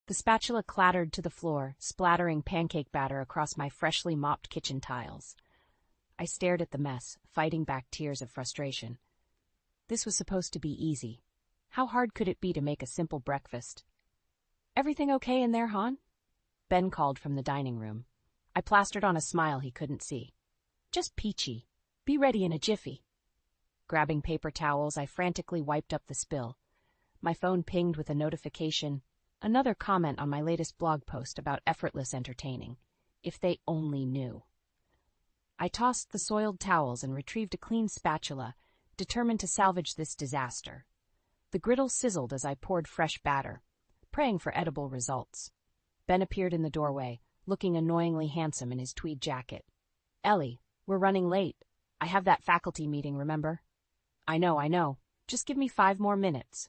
The spatula clattered to the floor, splattering pancake batter across my freshly mopped kitchen tiles. I stared at the mess, fighting back tears of frustration. This was supposed to be easy. How hard could it be to make a simple breakfast? "Everything okay in there, hon?" Ben called from the dining room. I plastered on a smile he couldn't see. "Just peachy. Be ready in a jiffy." Grabbing paper towels, I frantically wiped up the spill. My phone pinged with a notification, another comment on my latest blog post about effortless entertaining. If they only knew. I tossed the soiled towels and retrieved a clean spatula, determined to salvage this disaster. The griddle sizzled as I poured fresh batter, praying for edible results. Ben appeared in the doorway, looking annoyingly handsome in his tweed jacket. "Ellie, we're running late. I have that faculty meeting, remember?" I know. Just give me 5 more minutes."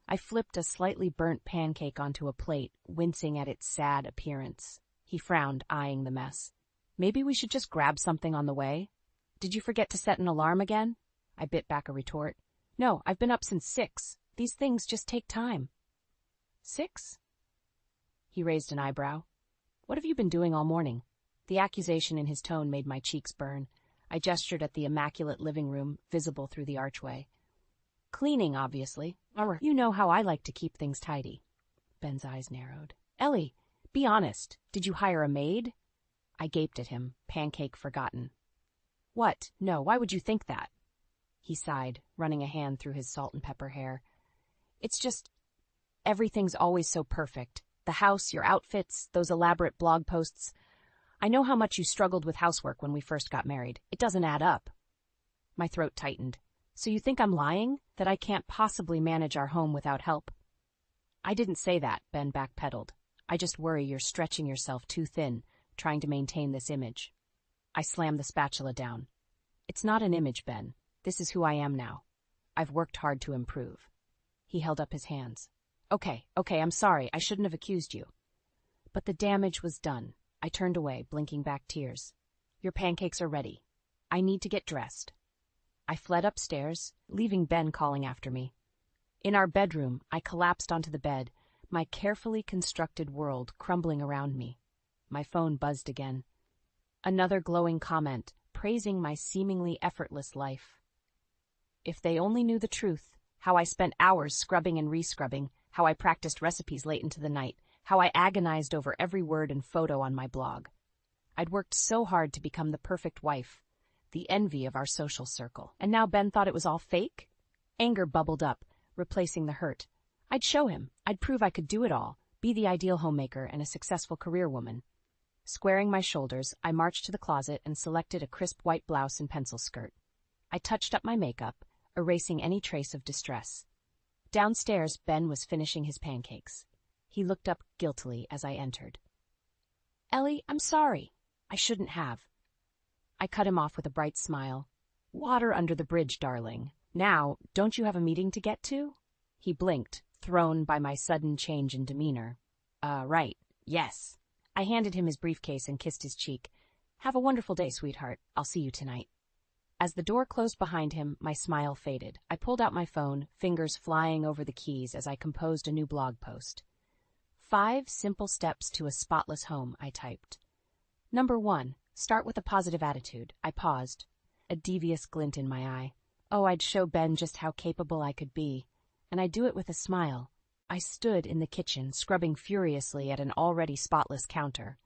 I flipped a slightly burnt pancake onto a plate, wincing at its sad appearance. He frowned, eyeing the mess. "Maybe we should just grab something on the way?" "Did you forget to set an alarm again?" I bit back a retort. "No, I've been up since 6. These things just take time." 6? He raised an eyebrow. "What have you been doing all morning?" The accusation in his tone made my cheeks burn. I gestured at the immaculate living room, visible through the archway. "Cleaning, obviously. You know how I like to keep things tidy." Ben's eyes narrowed. "Ellie, be honest. Did you hire a maid?" I gaped at him, pancake forgotten. "What? No, why would you think that?" He sighed, running a hand through his salt and pepper hair. "It's just, everything's always so perfect. The house, your outfits, those elaborate blog posts. I know how much you struggled with housework when we first got married. It doesn't add up." My throat tightened. "So you think I'm lying? That I can't possibly manage our home without help?" "I didn't say that," Ben backpedaled. "I just worry you're stretching yourself too thin, trying to maintain this image." I slammed the spatula down. "It's not an image, Ben. This is who I am now. I've worked hard to improve." He held up his hands. Okay, I'm sorry. I shouldn't have accused you." But the damage was done. I turned away, blinking back tears. "Your pancakes are ready. I need to get dressed." I fled upstairs, leaving Ben calling after me. In our bedroom, I collapsed onto the bed, my carefully constructed world crumbling around me. My phone buzzed again. Another glowing comment, praising my seemingly effortless life. If they only knew the truth, how I spent hours scrubbing and re-scrubbing, how I practiced recipes late into the night, how I agonized over every word and photo on my blog. I'd worked so hard to become the perfect wife, the envy of our social circle. And now Ben thought it was all fake? Anger bubbled up, replacing the hurt. I'd show him. I'd prove I could do it all, be the ideal homemaker and a successful career woman. Squaring my shoulders, I marched to the closet and selected a crisp white blouse and pencil skirt. I touched up my makeup, erasing any trace of distress. Downstairs, Ben was finishing his pancakes. He looked up guiltily as I entered. "Ellie, I'm sorry. I shouldn't have." I cut him off with a bright smile. "Water under the bridge, darling. Now, don't you have a meeting to get to?" He blinked, thrown by my sudden change in demeanor. Right. Yes." I handed him his briefcase and kissed his cheek. "Have a wonderful day, sweetheart. I'll see you tonight." As the door closed behind him, my smile faded. I pulled out my phone, fingers flying over the keys as I composed a new blog post. 5 simple steps to a spotless home, I typed. Number 1, start with a positive attitude. I paused, a devious glint in my eye. Oh, I'd show Ben just how capable I could be, and I'd do it with a smile. I stood in the kitchen, scrubbing furiously at an already spotless counter.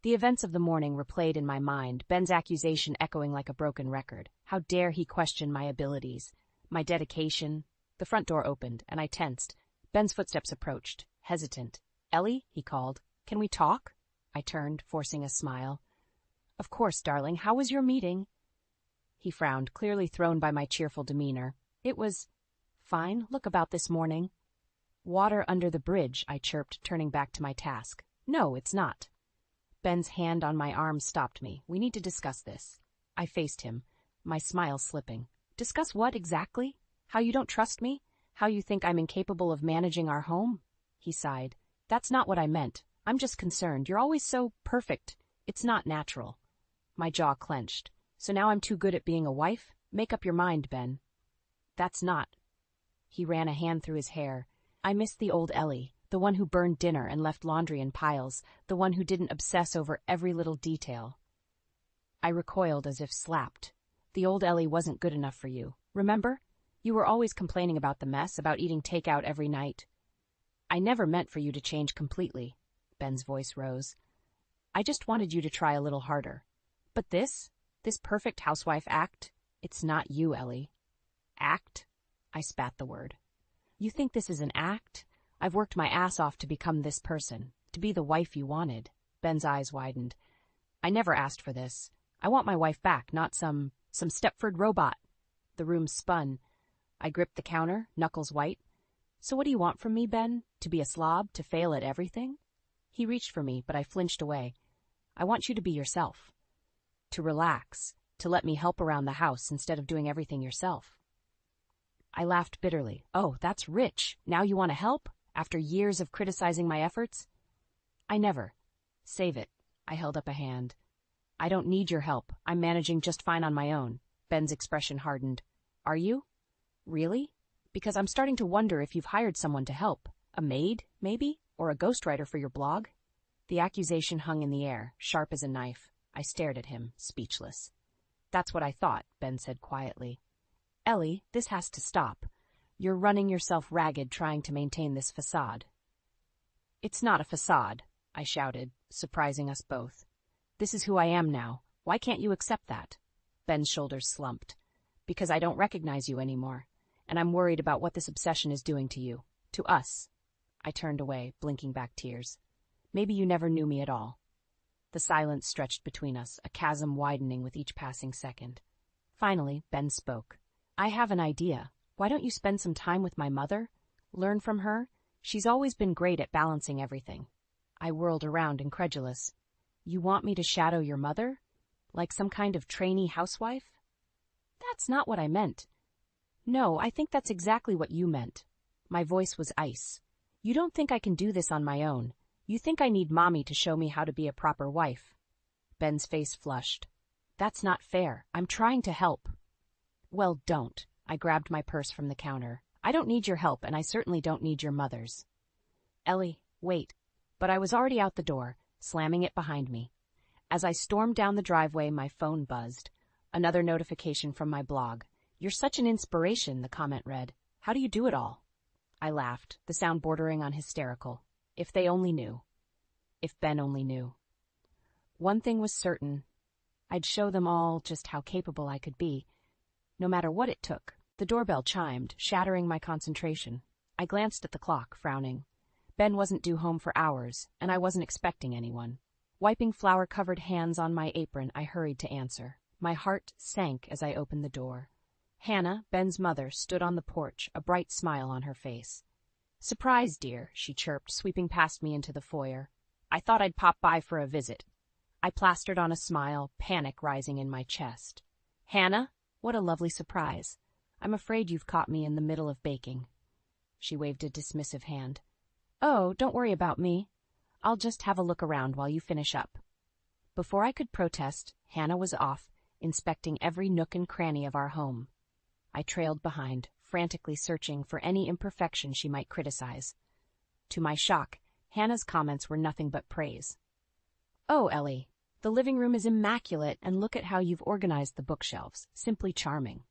The events of the morning replayed in my mind, Ben's accusation echoing like a broken record. How dare he question my abilities, my dedication? The front door opened, and I tensed. Ben's footsteps approached, hesitant. "Ellie," he called, "can we talk?" I turned, forcing a smile. "Of course, darling. How was your meeting?" He frowned, clearly thrown by my cheerful demeanor. "It was fine. Look about this morning." "Water under the bridge," I chirped, turning back to my task. "No, it's not." Ben's hand on my arm stopped me. "We need to discuss this." I faced him, my smile slipping. "Discuss what exactly? How you don't trust me? How you think I'm incapable of managing our home?" He sighed. "That's not what I meant. I'm just concerned. You're always so perfect. It's not natural." My jaw clenched. "So now I'm too good at being a wife? Make up your mind, Ben." "That's not." He ran a hand through his hair. "I miss the old Ellie, The one who burned dinner and left laundry in piles, the one who didn't obsess over every little detail. I recoiled as if slapped. The old Ellie wasn't good enough for you. Remember? You were always complaining about the mess, about eating takeout every night. I never meant for you to change completely. Ben's voice rose. I just wanted you to try a little harder. But this perfect housewife act, it's not you, Ellie. Act? I spat the word. You think this is an act? I've worked my ass off to become this person, to be the wife you wanted. Ben's eyes widened. I never asked for this. I want my wife back, not some Stepford robot. The room spun. I gripped the counter, knuckles white. So what do you want from me, Ben? To be a slob? To fail at everything? He reached for me, but I flinched away. I want you to be yourself. To relax. To let me help around the house instead of doing everything yourself. I laughed bitterly. Oh, that's rich. Now you want to help? After years of criticizing my efforts? I never. Save it. I held up a hand. I don't need your help. I'm managing just fine on my own. Ben's expression hardened. Are you? Really? Because I'm starting to wonder if you've hired someone to help. A maid, maybe? Or a ghostwriter for your blog? The accusation hung in the air, sharp as a knife. I stared at him, speechless. That's what I thought, Ben said quietly. Ellie, this has to stop. You're running yourself ragged trying to maintain this facade. It's not a facade, I shouted, surprising us both. This is who I am now. Why can't you accept that? Ben's shoulders slumped. Because I don't recognize you anymore, and I'm worried about what this obsession is doing to you. To us. I turned away, blinking back tears. Maybe you never knew me at all. The silence stretched between us, a chasm widening with each passing second. Finally, Ben spoke. I have an idea. Why don't you spend some time with my mother? Learn from her? She's always been great at balancing everything. I whirled around, incredulous. You want me to shadow your mother? Like some kind of trainee housewife? That's not what I meant. No, I think that's exactly what you meant. My voice was ice. You don't think I can do this on my own. You think I need Mommy to show me how to be a proper wife. Ben's face flushed. That's not fair. I'm trying to help. Well, don't. I grabbed my purse from the counter. I don't need your help, and I certainly don't need your mother's. Ellie, wait. But I was already out the door, slamming it behind me. As I stormed down the driveway, my phone buzzed. Another notification from my blog. You're such an inspiration, the comment read. How do you do it all? I laughed, the sound bordering on hysterical. If they only knew. If Ben only knew. One thing was certain. I'd show them all just how capable I could be, no matter what it took. The doorbell chimed, shattering my concentration. I glanced at the clock, frowning. Ben wasn't due home for hours, and I wasn't expecting anyone. Wiping flour-covered hands on my apron, I hurried to answer. My heart sank as I opened the door. Hannah, Ben's mother, stood on the porch, a bright smile on her face. Surprise, dear, she chirped, sweeping past me into the foyer. I thought I'd pop by for a visit. I plastered on a smile, panic rising in my chest. Hannah? What a lovely surprise. I'm afraid you've caught me in the middle of baking. She waved a dismissive hand. Oh, don't worry about me. I'll just have a look around while you finish up. Before I could protest, Hannah was off, inspecting every nook and cranny of our home. I trailed behind, frantically searching for any imperfection she might criticize. To my shock, Hannah's comments were nothing but praise. Oh, Ellie, the living room is immaculate, and look at how you've organized the bookshelves. Simply charming.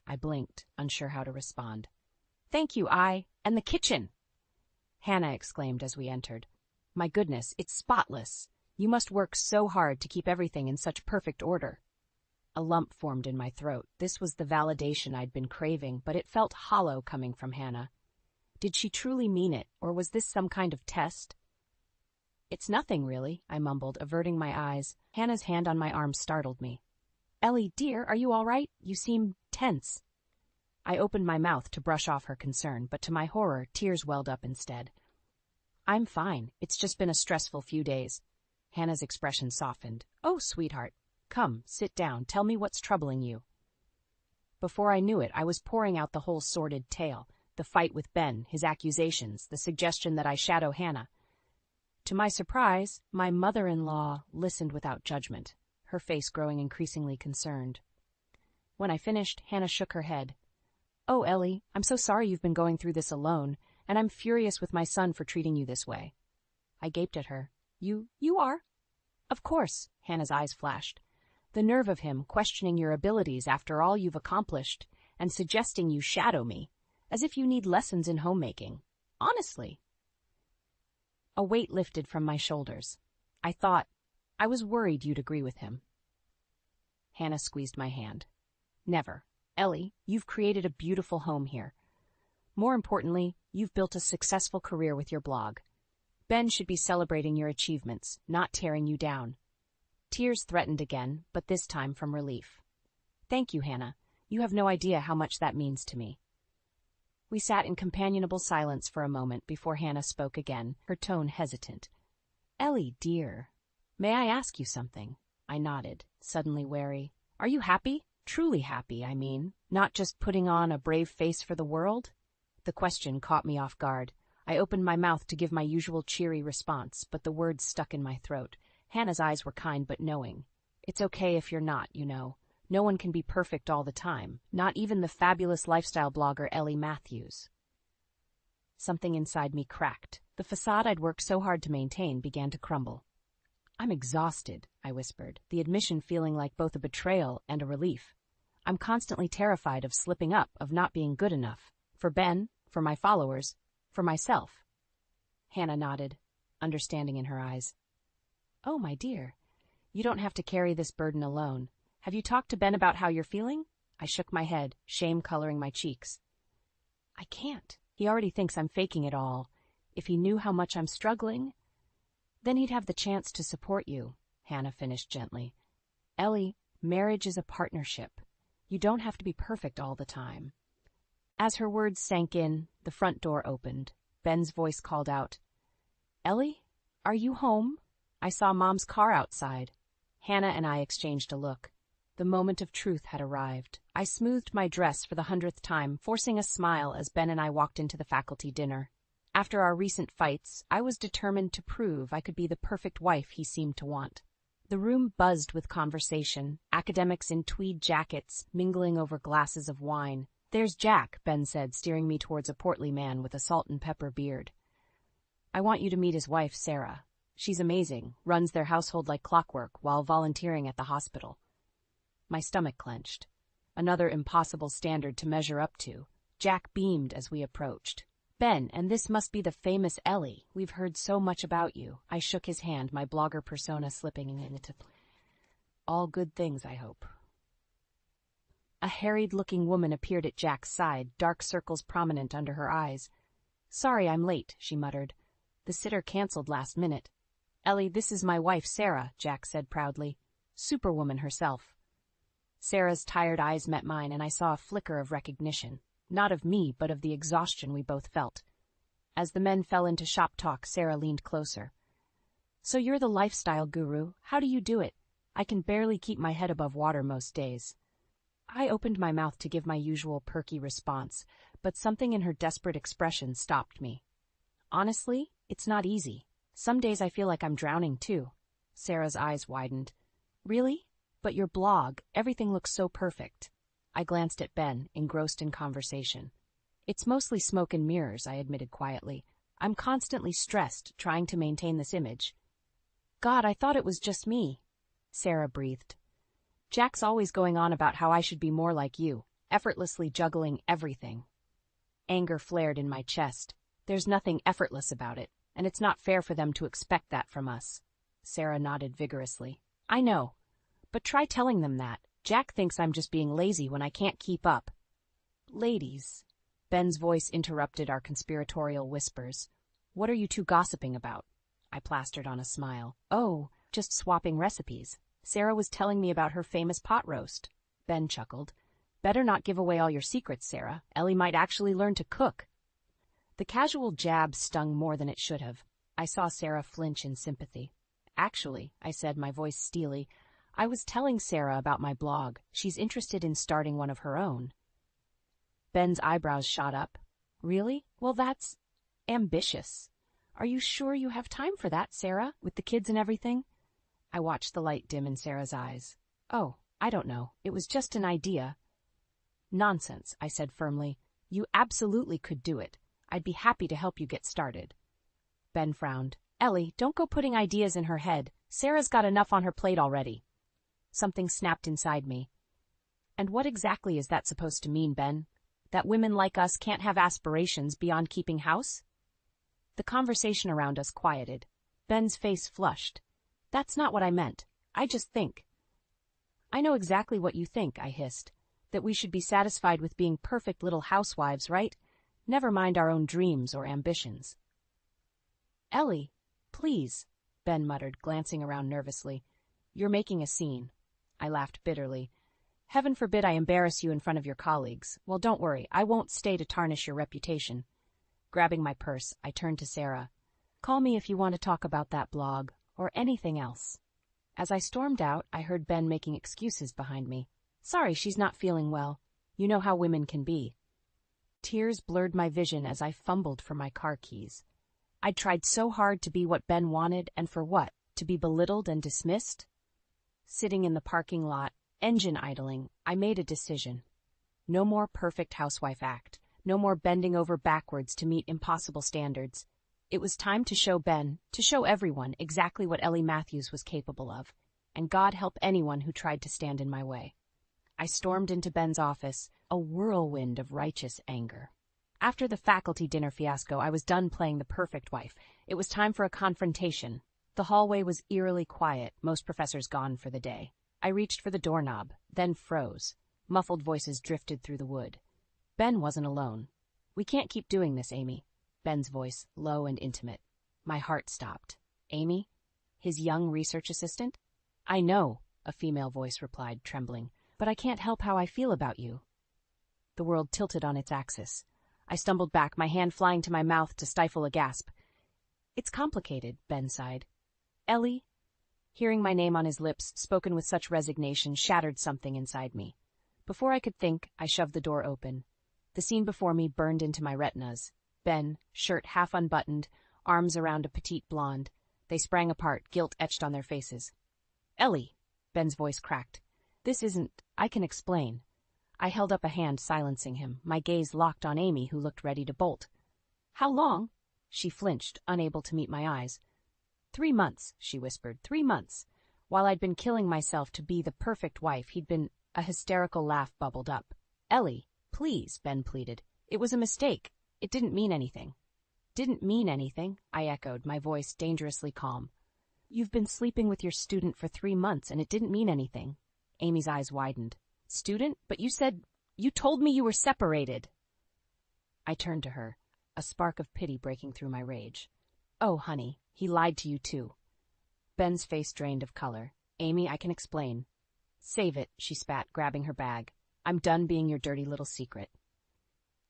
I blinked, unsure how to respond. Thank you, and the kitchen! Hannah exclaimed as we entered. My goodness, it's spotless. You must work so hard to keep everything in such perfect order. A lump formed in my throat. This was the validation I'd been craving, but it felt hollow coming from Hannah. Did she truly mean it, or was this some kind of test? It's nothing, really, I mumbled, averting my eyes. Hannah's hand on my arm startled me. Ellie, dear, are you all right? You seem tense. I opened my mouth to brush off her concern, but to my horror, tears welled up instead. I'm fine. It's just been a stressful few days. Hannah's expression softened. Oh, sweetheart. Come, sit down. Tell me what's troubling you. Before I knew it, I was pouring out the whole sordid tale. The fight with Ben, his accusations, the suggestion that I shadow Hannah. To my surprise, my mother-in-law listened without judgment, her face growing increasingly concerned. When I finished, Hannah shook her head. Oh, Ellie, I'm so sorry you've been going through this alone, and I'm furious with my son for treating you this way." I gaped at her. You are?" "Of course," Hannah's eyes flashed. "The nerve of him questioning your abilities after all you've accomplished and suggesting you shadow me, as if you need lessons in homemaking. Honestly." A weight lifted from my shoulders. I was worried you'd agree with him." Hannah squeezed my hand. "Never. Ellie, you've created a beautiful home here. More importantly, you've built a successful career with your blog. Ben should be celebrating your achievements, not tearing you down." Tears threatened again, but this time from relief. "Thank you, Hannah. You have no idea how much that means to me." We sat in companionable silence for a moment before Hannah spoke again, her tone hesitant. "Ellie, dear, may I ask you something?" I nodded, suddenly wary. "Are you happy? Truly happy, I mean. Not just putting on a brave face for the world?" The question caught me off guard. I opened my mouth to give my usual cheery response, but the words stuck in my throat. Hannah's eyes were kind but knowing. "It's okay if you're not, you know. No one can be perfect all the time, not even the fabulous lifestyle blogger Ellie Matthews." Something inside me cracked. The facade I'd worked so hard to maintain began to crumble. "I'm exhausted," I whispered, the admission feeling like both a betrayal and a relief. "I'm constantly terrified of slipping up, of not being good enough. For Ben, for my followers, for myself." Hannah nodded, understanding in her eyes. "Oh, my dear, you don't have to carry this burden alone. Have you talked to Ben about how you're feeling?" I shook my head, shame coloring my cheeks. "I can't. He already thinks I'm faking it all. If he knew how much I'm struggling, then he'd have the chance to support you," Hannah finished gently. "Ellie, marriage is a partnership. You don't have to be perfect all the time." As her words sank in, the front door opened. Ben's voice called out, "Ellie, are you home? I saw Mom's car outside." Hannah and I exchanged a look. The moment of truth had arrived. I smoothed my dress for the 100th time, forcing a smile as Ben and I walked into the faculty dinner. After our recent fights, I was determined to prove I could be the perfect wife he seemed to want. The room buzzed with conversation, academics in tweed jackets mingling over glasses of wine. "There's Jack," Ben said, steering me towards a portly man with a salt and pepper beard. "I want you to meet his wife, Sarah. She's amazing, runs their household like clockwork while volunteering at the hospital." My stomach clenched. Another impossible standard to measure up to. Jack beamed as we approached. "Ben, and this must be the famous Ellie. We've heard so much about you." I shook his hand, my blogger persona slipping into all good things, I hope. A harried-looking woman appeared at Jack's side, dark circles prominent under her eyes. "Sorry I'm late," she muttered. "The sitter canceled last minute." "Ellie, this is my wife, Sarah," Jack said proudly. "Superwoman herself." Sarah's tired eyes met mine, and I saw a flicker of recognition. Not of me, but of the exhaustion we both felt. As the men fell into shop talk, Sarah leaned closer. "So you're the lifestyle guru. How do you do it? I can barely keep my head above water most days." I opened my mouth to give my usual perky response, but something in her desperate expression stopped me. "Honestly, it's not easy. Some days I feel like I'm drowning, too." Sarah's eyes widened. "Really? But your blog, everything looks so perfect." I glanced at Ben, engrossed in conversation. "It's mostly smoke and mirrors," I admitted quietly. "I'm constantly stressed, trying to maintain this image." "God, I thought it was just me," Sarah breathed. "Jack's always going on about how I should be more like you, effortlessly juggling everything." Anger flared in my chest. "There's nothing effortless about it, and it's not fair for them to expect that from us." Sarah nodded vigorously. "I know. But try telling them that. Jack thinks I'm just being lazy when I can't keep up." "Ladies," Ben's voice interrupted our conspiratorial whispers. "What are you two gossiping about?" I plastered on a smile. "Oh, just swapping recipes. Sarah was telling me about her famous pot roast." Ben chuckled. "Better not give away all your secrets, Sarah. Ellie might actually learn to cook." The casual jab stung more than it should have. I saw Sarah flinch in sympathy. "Actually," I said, my voice steely, "I was telling Sarah about my blog. She's interested in starting one of her own." Ben's eyebrows shot up. "Really? Well, that's ambitious. Are you sure you have time for that, Sarah, with the kids and everything?" I watched the light dim in Sarah's eyes. "Oh, I don't know. It was just an idea." "Nonsense," I said firmly. "You absolutely could do it. I'd be happy to help you get started. Ben frowned. Ellie, don't go putting ideas in her head. Sarah's got enough on her plate already. Something snapped inside me. And what exactly is that supposed to mean, Ben? That women like us can't have aspirations beyond keeping house? The conversation around us quieted. Ben's face flushed. That's not what I meant. I just think. I know exactly what you think, I hissed. That we should be satisfied with being perfect little housewives, right? Never mind our own dreams or ambitions. Ellie, please, Ben muttered, glancing around nervously. You're making a scene. I laughed bitterly. Heaven forbid I embarrass you in front of your colleagues. Well, don't worry, I won't stay to tarnish your reputation. Grabbing my purse, I turned to Sarah. Call me if you want to talk about that blog, or anything else. As I stormed out, I heard Ben making excuses behind me. Sorry, she's not feeling well. You know how women can be. Tears blurred my vision as I fumbled for my car keys. I'd tried so hard to be what Ben wanted, and for what? To be belittled and dismissed? Sitting in the parking lot, engine idling, I made a decision. No more perfect housewife act. No more bending over backwards to meet impossible standards. It was time to show Ben, to show everyone, exactly what Ellie Matthews was capable of, and God help anyone who tried to stand in my way. I stormed into Ben's office, a whirlwind of righteous anger. After the faculty dinner fiasco, I was done playing the perfect wife. It was time for a confrontation. The hallway was eerily quiet, most professors gone for the day. I reached for the doorknob, then froze. Muffled voices drifted through the wood. Ben wasn't alone. We can't keep doing this, Amy. Ben's voice, low and intimate. My heart stopped. Amy? His young research assistant? I know, a female voice replied, trembling, but I can't help how I feel about you. The world tilted on its axis. I stumbled back, my hand flying to my mouth to stifle a gasp. It's complicated, Ben sighed. Ellie? Hearing my name on his lips, spoken with such resignation, shattered something inside me. Before I could think, I shoved the door open. The scene before me burned into my retinas. Ben, shirt half unbuttoned, arms around a petite blonde. They sprang apart, guilt etched on their faces. Ellie, Ben's voice cracked. This isn't, I can explain. I held up a hand, silencing him, my gaze locked on Amy, who looked ready to bolt. How long? She flinched, unable to meet my eyes. 3 months, she whispered, 3 months. While I'd been killing myself to be the perfect wife, he'd been... A hysterical laugh bubbled up. Ellie, please, Ben pleaded. It was a mistake. It didn't mean anything. Didn't mean anything, I echoed, my voice dangerously calm. You've been sleeping with your student for 3 months, and it didn't mean anything. Amy's eyes widened. Student? But you told me you were separated. I turned to her, a spark of pity breaking through my rage. Oh, honey, he lied to you too. Ben's face drained of color. Amy, I can explain. Save it, she spat, grabbing her bag. I'm done being your dirty little secret.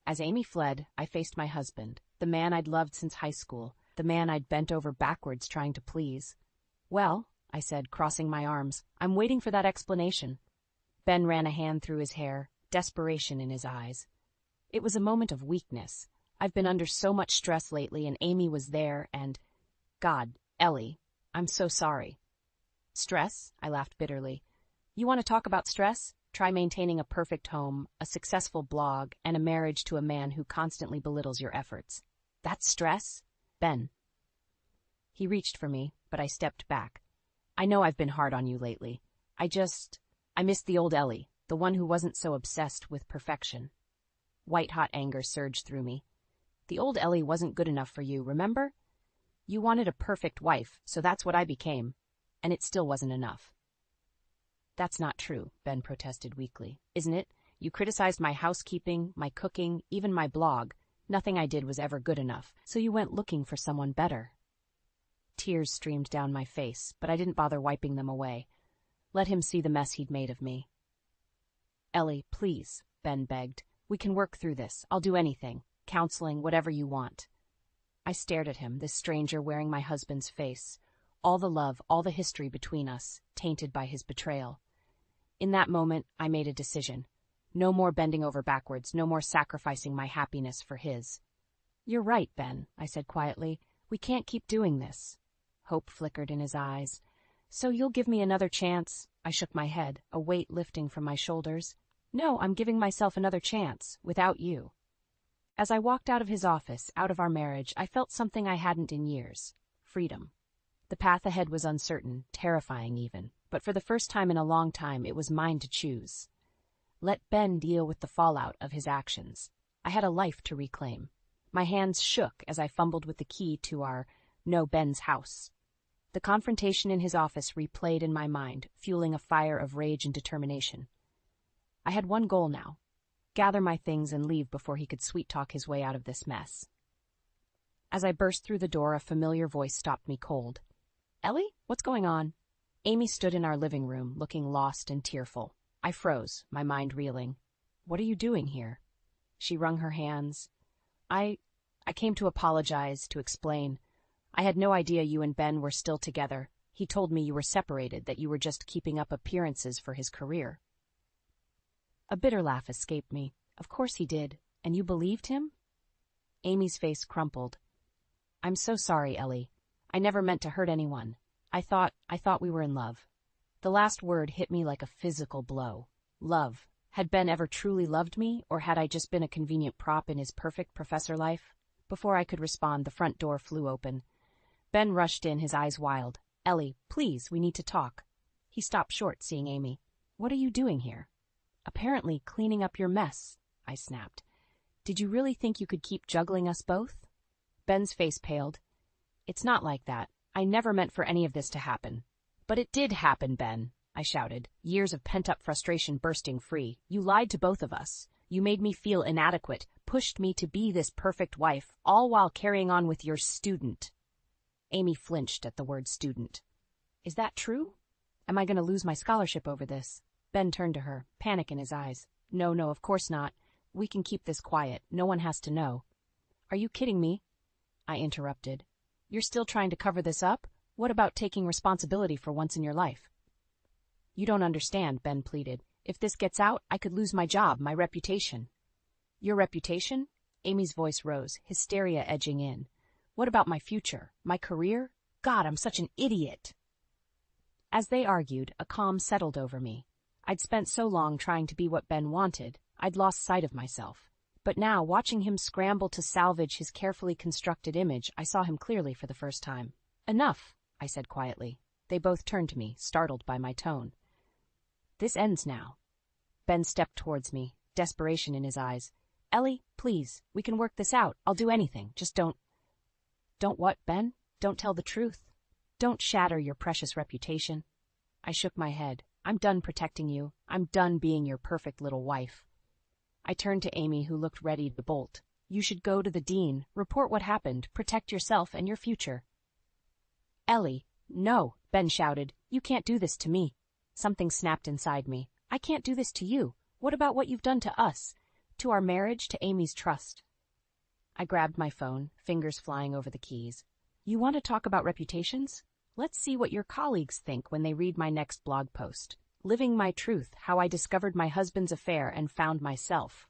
As Amy fled, I faced my husband, the man I'd loved since high school, the man I'd bent over backwards trying to please. Well, I said, crossing my arms, I'm waiting for that explanation. Ben ran a hand through his hair, desperation in his eyes. It was a moment of weakness. I've been under so much stress lately, and Amy was there, and... God, Ellie, I'm so sorry. Stress? I laughed bitterly. You want to talk about stress? Try maintaining a perfect home, a successful blog, and a marriage to a man who constantly belittles your efforts. That's stress? Ben. He reached for me, but I stepped back. I know I've been hard on you lately. I missed the old Ellie, the one who wasn't so obsessed with perfection. White-hot anger surged through me. The old Ellie wasn't good enough for you, remember? You wanted a perfect wife, so that's what I became, and it still wasn't enough. That's not true, Ben protested weakly. Isn't it? You criticized my housekeeping, my cooking, even my blog. Nothing I did was ever good enough, so you went looking for someone better. Tears streamed down my face, but I didn't bother wiping them away. Let him see the mess he'd made of me. Ellie, please, Ben begged. We can work through this. I'll do anything. Counseling, whatever you want. I stared at him, this stranger wearing my husband's face. All the love, all the history between us, tainted by his betrayal. In that moment, I made a decision. No more bending over backwards, no more sacrificing my happiness for his. You're right, Ben, I said quietly. We can't keep doing this. Hope flickered in his eyes. So you'll give me another chance? I shook my head, a weight lifting from my shoulders. No, I'm giving myself another chance, without you. As I walked out of his office, out of our marriage, I felt something I hadn't in years. Freedom. The path ahead was uncertain, terrifying even, but for the first time in a long time it was mine to choose. Let Ben deal with the fallout of his actions. I had a life to reclaim. My hands shook as I fumbled with the key to our Ben's house. The confrontation in his office replayed in my mind, fueling a fire of rage and determination. I had one goal now: gather my things and leave before he could sweet-talk his way out of this mess. As I burst through the door, a familiar voice stopped me cold. "Ellie, what's going on?" Amy stood in our living room, looking lost and tearful. I froze, my mind reeling. "What are you doing here?" She wrung her hands. I came to apologize, to explain. I had no idea you and Ben were still together. He told me you were separated, that you were just keeping up appearances for his career." A bitter laugh escaped me. "Of course he did. And you believed him?" Amy's face crumpled. "I'm so sorry, Ellie. I never meant to hurt anyone. I thought we were in love." The last word hit me like a physical blow. Love. Had Ben ever truly loved me, or had I just been a convenient prop in his perfect professor life? Before I could respond, the front door flew open. Ben rushed in, his eyes wild. "Ellie, please, we need to talk." He stopped short, seeing Amy. "What are you doing here?" "Apparently cleaning up your mess," I snapped. "Did you really think you could keep juggling us both?" Ben's face paled. "It's not like that. I never meant for any of this to happen." "But it did happen, Ben," I shouted, years of pent-up frustration bursting free. "You lied to both of us. You made me feel inadequate, pushed me to be this perfect wife, all while carrying on with your student." Amy flinched at the word student. "Is that true? Am I going to lose my scholarship over this?" Ben turned to her, panic in his eyes. No, of course not. We can keep this quiet. No one has to know." "Are you kidding me?" I interrupted. "You're still trying to cover this up? What about taking responsibility for once in your life?" "You don't understand," Ben pleaded. "If this gets out, I could lose my job, my reputation." "Your reputation?" Amy's voice rose, hysteria edging in. "What about my future, my career? God, I'm such an idiot." As they argued, a calm settled over me. I'd spent so long trying to be what Ben wanted, I'd lost sight of myself. But now, watching him scramble to salvage his carefully constructed image, I saw him clearly for the first time. "Enough," I said quietly. They both turned to me, startled by my tone. "This ends now." Ben stepped towards me, desperation in his eyes. "Ellie, please, we can work this out. I'll do anything. Just don't..." "Don't what, Ben? Don't tell the truth. Don't shatter your precious reputation." I shook my head. "I'm done protecting you. I'm done being your perfect little wife." I turned to Amy, who looked ready to bolt. "You should go to the dean, report what happened, protect yourself and your future." "Ellie, no," Ben shouted. "You can't do this to me." Something snapped inside me. "I can't do this to you. What about what you've done to us? To our marriage, to Amy's trust?" I grabbed my phone, fingers flying over the keys. "You want to talk about reputations? Let's see what your colleagues think when they read my next blog post. Living my truth, how I discovered my husband's affair and found myself."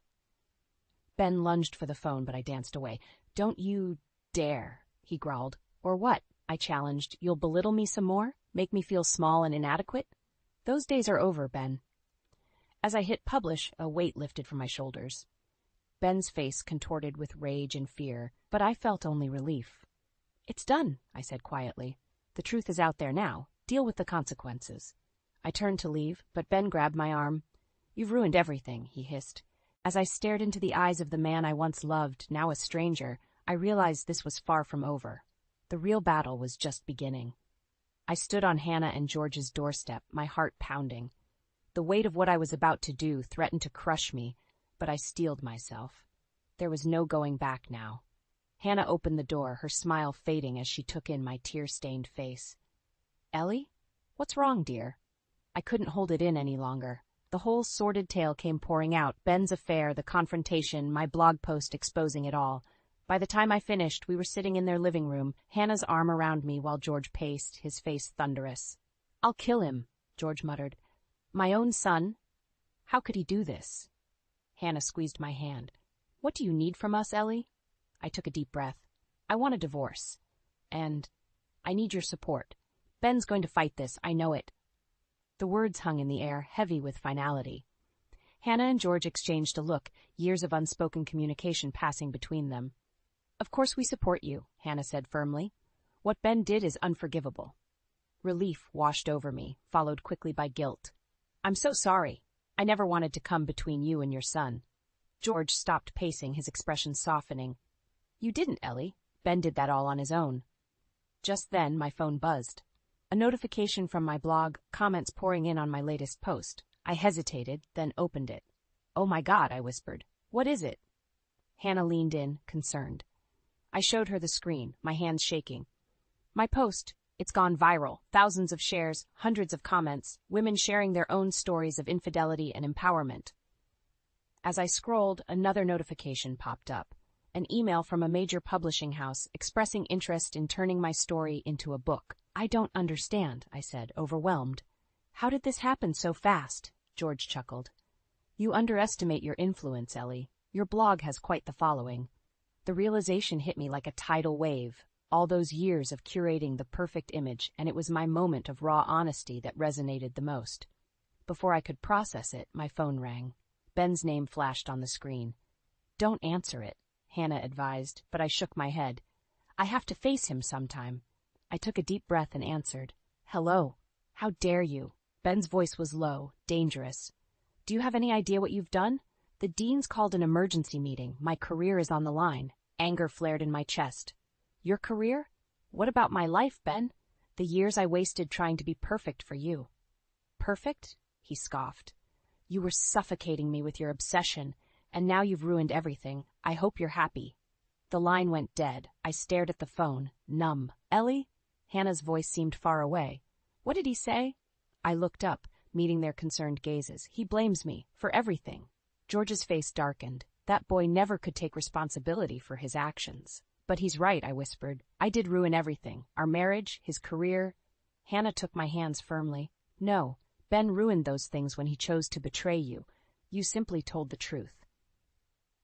Ben lunged for the phone, but I danced away. "Don't you dare," he growled. "Or what?" I challenged. "You'll belittle me some more? Make me feel small and inadequate?" "Those days are over, Ben." As I hit publish, a weight lifted from my shoulders. Ben's face contorted with rage and fear, but I felt only relief. "It's done," I said quietly. "The truth is out there now. Deal with the consequences." I turned to leave, but Ben grabbed my arm. "You've ruined everything," he hissed. As I stared into the eyes of the man I once loved, now a stranger, I realized this was far from over. The real battle was just beginning. I stood on Hannah and George's doorstep, my heart pounding. The weight of what I was about to do threatened to crush me, but I steeled myself. There was no going back now. Hannah opened the door, her smile fading as she took in my tear-stained face. "Ellie? What's wrong, dear?" I couldn't hold it in any longer. The whole sordid tale came pouring out, Ben's affair, the confrontation, my blog post exposing it all. By the time I finished, we were sitting in their living room, Hannah's arm around me while George paced, his face thunderous. "I'll kill him," George muttered. "My own son? How could he do this?" Hannah squeezed my hand. "What do you need from us, Ellie?" I took a deep breath. "I want a divorce. And I need your support. Ben's going to fight this, I know it." The words hung in the air, heavy with finality. Hannah and George exchanged a look, years of unspoken communication passing between them. "Of course we support you," Hannah said firmly. "What Ben did is unforgivable." Relief washed over me, followed quickly by guilt. "I'm so sorry. I never wanted to come between you and your son." George stopped pacing, his expression softening. "You didn't, Ellie. Ben did that all on his own." Just then, my phone buzzed. A notification from my blog, comments pouring in on my latest post. I hesitated, then opened it. "Oh my God," I whispered. "What is it?" Hannah leaned in, concerned. I showed her the screen, my hands shaking. "My post. It's gone viral. Thousands of shares, hundreds of comments, women sharing their own stories of infidelity and empowerment." As I scrolled, another notification popped up. An email from a major publishing house expressing interest in turning my story into a book. "I don't understand," I said, overwhelmed. "How did this happen so fast?" George chuckled. "You underestimate your influence, Ellie. Your blog has quite the following." The realization hit me like a tidal wave. All those years of curating the perfect image, and it was my moment of raw honesty that resonated the most. Before I could process it, my phone rang. Ben's name flashed on the screen. "Don't answer it," Hannah advised, but I shook my head. "I have to face him sometime." I took a deep breath and answered. "Hello. How dare you?" Ben's voice was low, dangerous. "Do you have any idea what you've done? The dean's called an emergency meeting. My career is on the line." Anger flared in my chest. "Your career? What about my life, Ben? The years I wasted trying to be perfect for you." "Perfect?" he scoffed. "You were suffocating me with your obsession, and now you've ruined everything. I hope you're happy." The line went dead. I stared at the phone, numb. "Ellie?" Hannah's voice seemed far away. "What did he say?" I looked up, meeting their concerned gazes. "He blames me for everything." George's face darkened. That boy never could take responsibility for his actions. "But he's right," I whispered. "I did ruin everything. Our marriage, his career." Hannah took my hands firmly. "No, Ben ruined those things when he chose to betray you. You simply told the truth."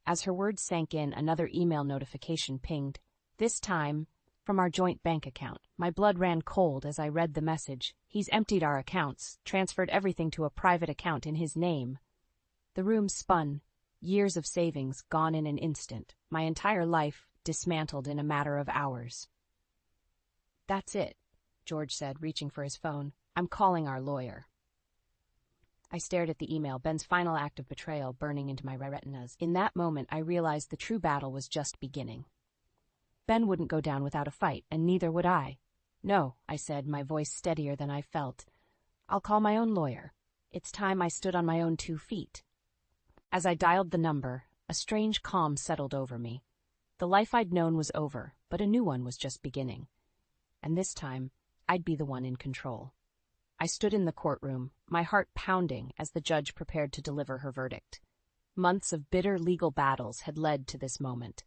As her words sank in, another email notification pinged. This time, from our joint bank account. My blood ran cold as I read the message. "He's emptied our accounts, transferred everything to a private account in his name." The room spun. Years of savings gone in an instant. My entire life dismantled in a matter of hours. "That's it," George said, reaching for his phone. "I'm calling our lawyer." I stared at the email, Ben's final act of betrayal burning into my retinas. In that moment, I realized the true battle was just beginning. Ben wouldn't go down without a fight, and neither would I. "No," I said, my voice steadier than I felt. "I'll call my own lawyer. It's time I stood on my own 2 feet." As I dialed the number, a strange calm settled over me. The life I'd known was over, but a new one was just beginning. And this time, I'd be the one in control. I stood in the courtroom, my heart pounding as the judge prepared to deliver her verdict. Months of bitter legal battles had led to this moment.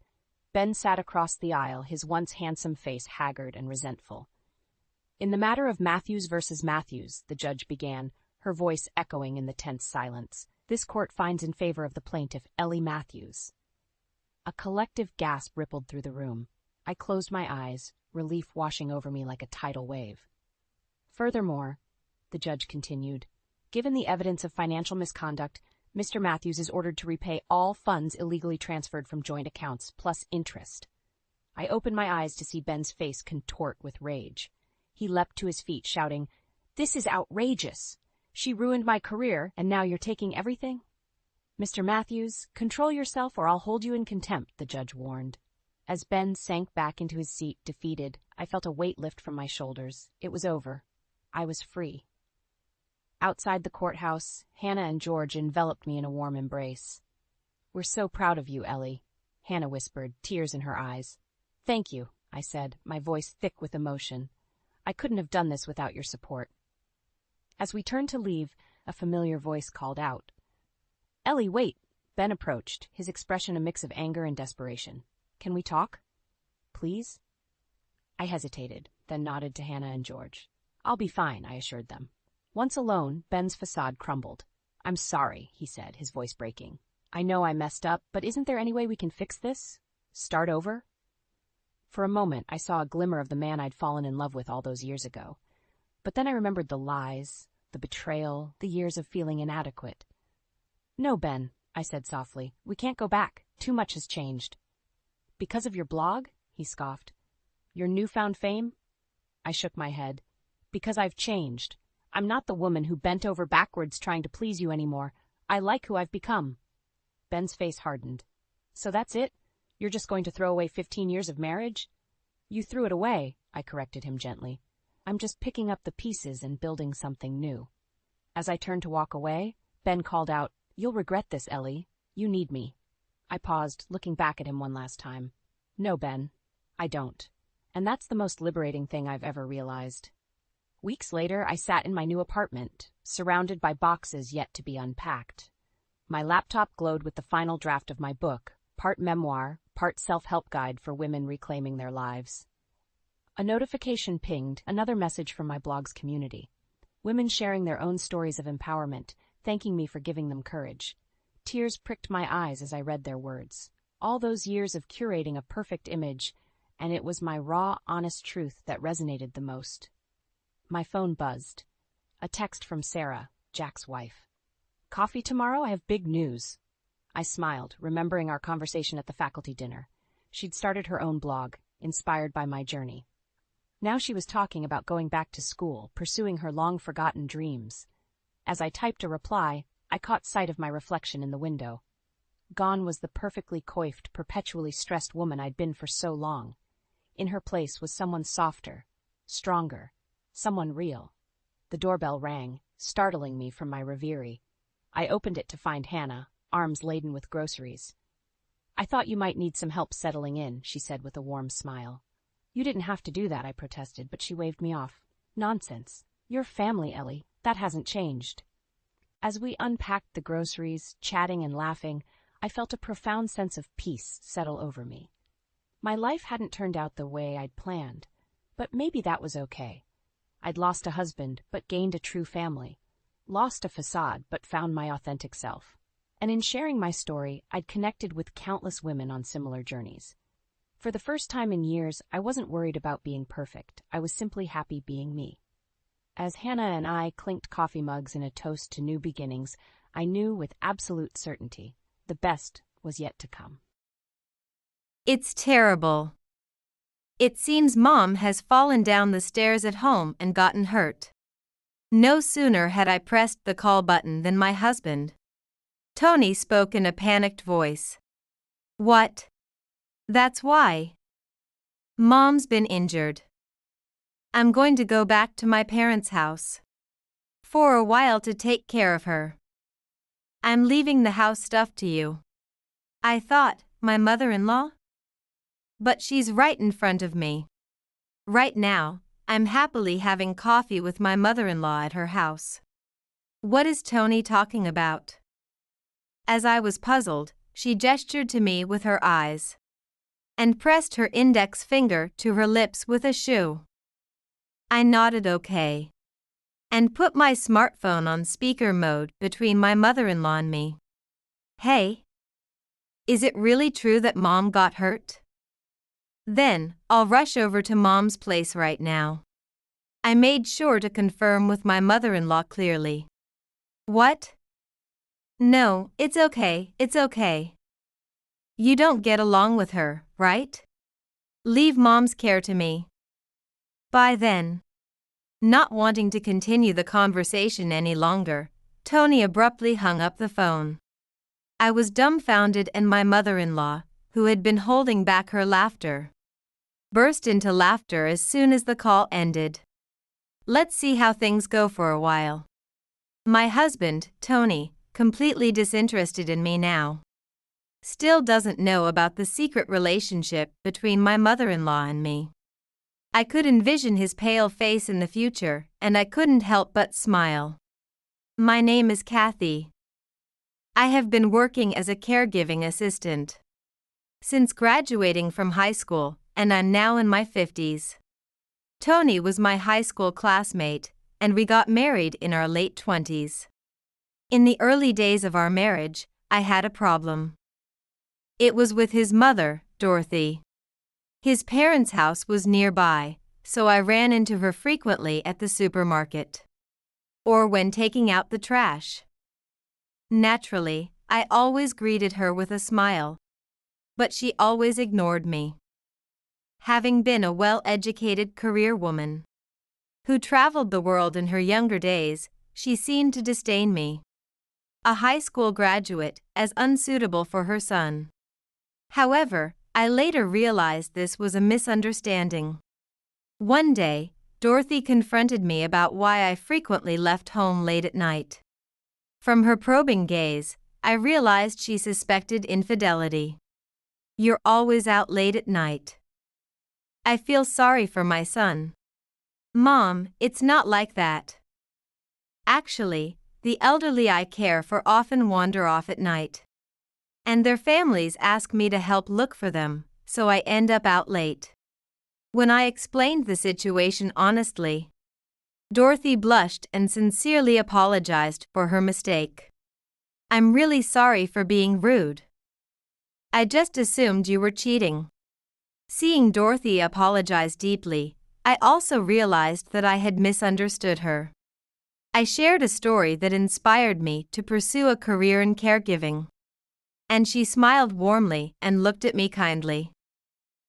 Ben sat across the aisle, his once handsome face haggard and resentful. "In the matter of Matthews versus Matthews," the judge began, her voice echoing in the tense silence, "this court finds in favor of the plaintiff, Ellie Matthews." A collective gasp rippled through the room. I closed my eyes, relief washing over me like a tidal wave. "Furthermore," the judge continued, "given the evidence of financial misconduct, Mr. Matthews is ordered to repay all funds illegally transferred from joint accounts, plus interest." I opened my eyes to see Ben's face contort with rage. He leapt to his feet, shouting, "This is outrageous! She ruined my career, and now you're taking everything?" "Mr. Matthews, control yourself or I'll hold you in contempt," the judge warned. As Ben sank back into his seat, defeated, I felt a weight lift from my shoulders. It was over. I was free. Outside the courthouse, Hannah and George enveloped me in a warm embrace. "We're so proud of you, Ellie," Hannah whispered, tears in her eyes. "Thank you," I said, my voice thick with emotion. "I couldn't have done this without your support." As we turned to leave, a familiar voice called out. "Ellie, wait!" Ben approached, his expression a mix of anger and desperation. "Can we talk? Please?" I hesitated, then nodded to Hannah and George. "I'll be fine," I assured them. Once alone, Ben's facade crumbled. "I'm sorry," he said, his voice breaking. "I know I messed up, but isn't there any way we can fix this? Start over?" For a moment, I saw a glimmer of the man I'd fallen in love with all those years ago. But then I remembered the lies, the betrayal, the years of feeling inadequate. No, Ben, I said softly. We can't go back. Too much has changed. Because of your blog? He scoffed. Your newfound fame? I shook my head. Because I've changed. I'm not the woman who bent over backwards trying to please you anymore. I like who I've become. Ben's face hardened. So that's it? You're just going to throw away 15 years of marriage? You threw it away, I corrected him gently. I'm just picking up the pieces and building something new. As I turned to walk away, Ben called out, You'll regret this, Ellie. You need me. I paused, looking back at him one last time. No, Ben, I don't. And that's the most liberating thing I've ever realized. Weeks later, I sat in my new apartment, surrounded by boxes yet to be unpacked. My laptop glowed with the final draft of my book, part memoir, part self-help guide for women reclaiming their lives. A notification pinged, another message from my blog's community. Women sharing their own stories of empowerment, thanking me for giving them courage. Tears pricked my eyes as I read their words. All those years of curating a perfect image, and it was my raw, honest truth that resonated the most. My phone buzzed. A text from Sarah, Jack's wife. Coffee tomorrow? I have big news. I smiled, remembering our conversation at the faculty dinner. She'd started her own blog, inspired by my journey. Now she was talking about going back to school, pursuing her long-forgotten dreams. As I typed a reply, I caught sight of my reflection in the window. Gone was the perfectly coiffed, perpetually stressed woman I'd been for so long. In her place was someone softer, stronger, someone real. The doorbell rang, startling me from my reverie. I opened it to find Hannah, arms laden with groceries. I thought you might need some help settling in, she said with a warm smile. You didn't have to do that, I protested, but she waved me off. Nonsense. You're family, Ellie. That hasn't changed. As we unpacked the groceries, chatting and laughing, I felt a profound sense of peace settle over me. My life hadn't turned out the way I'd planned, but maybe that was okay. I'd lost a husband, but gained a true family. Lost a facade, but found my authentic self. And in sharing my story, I'd connected with countless women on similar journeys. For the first time in years, I wasn't worried about being perfect. I was simply happy being me. As Hannah and I clinked coffee mugs in a toast to new beginnings, I knew with absolute certainty the best was yet to come. It's terrible. It seems Mom has fallen down the stairs at home and gotten hurt. No sooner had I pressed the call button than my husband, Tony, spoke in a panicked voice. What? That's why. Mom's been injured. I'm going to go back to my parents' house for a while to take care of her. I'm leaving the house stuff to you. I thought, my mother-in-law? But she's right in front of me. Right now, I'm happily having coffee with my mother-in-law at her house. What is Tony talking about? As I was puzzled, she gestured to me with her eyes and pressed her index finger to her lips with a shoe. I nodded okay and put my smartphone on speaker mode between my mother-in-law and me. Hey, is it really true that Mom got hurt? Then, I'll rush over to Mom's place right now. I made sure to confirm with my mother-in-law clearly. What? No, it's okay, it's okay. You don't get along with her, right? Leave Mom's care to me. By then, not wanting to continue the conversation any longer, Tony abruptly hung up the phone. I was dumbfounded, and my mother-in-law, who had been holding back her laughter, burst into laughter as soon as the call ended. Let's see how things go for a while. My husband, Tony, completely disinterested in me now, still doesn't know about the secret relationship between my mother-in-law and me. I could envision his pale face in the future, and I couldn't help but smile. My name is Kathy. I have been working as a caregiving assistant since graduating from high school, and I'm now in my 50s. Tony was my high school classmate, and we got married in our late 20s. In the early days of our marriage, I had a problem. It was with his mother, Dorothy. His parents' house was nearby, so I ran into her frequently at the supermarket or when taking out the trash. Naturally, I always greeted her with a smile. But she always ignored me. Having been a well-educated career woman who traveled the world in her younger days, she seemed to disdain me, a high school graduate, as unsuitable for her son. However, I later realized this was a misunderstanding. One day, Dorothy confronted me about why I frequently left home late at night. From her probing gaze, I realized she suspected infidelity. "You're always out late at night." I feel sorry for my son. "Mom, it's not like that. Actually, the elderly I care for often wander off at night. And their families ask me to help look for them, so I end up out late." When I explained the situation honestly, Dorothy blushed and sincerely apologized for her mistake. "I'm really sorry for being rude. I just assumed you were cheating." Seeing Dorothy apologize deeply, I also realized that I had misunderstood her. I shared a story that inspired me to pursue a career in caregiving. And she smiled warmly and looked at me kindly.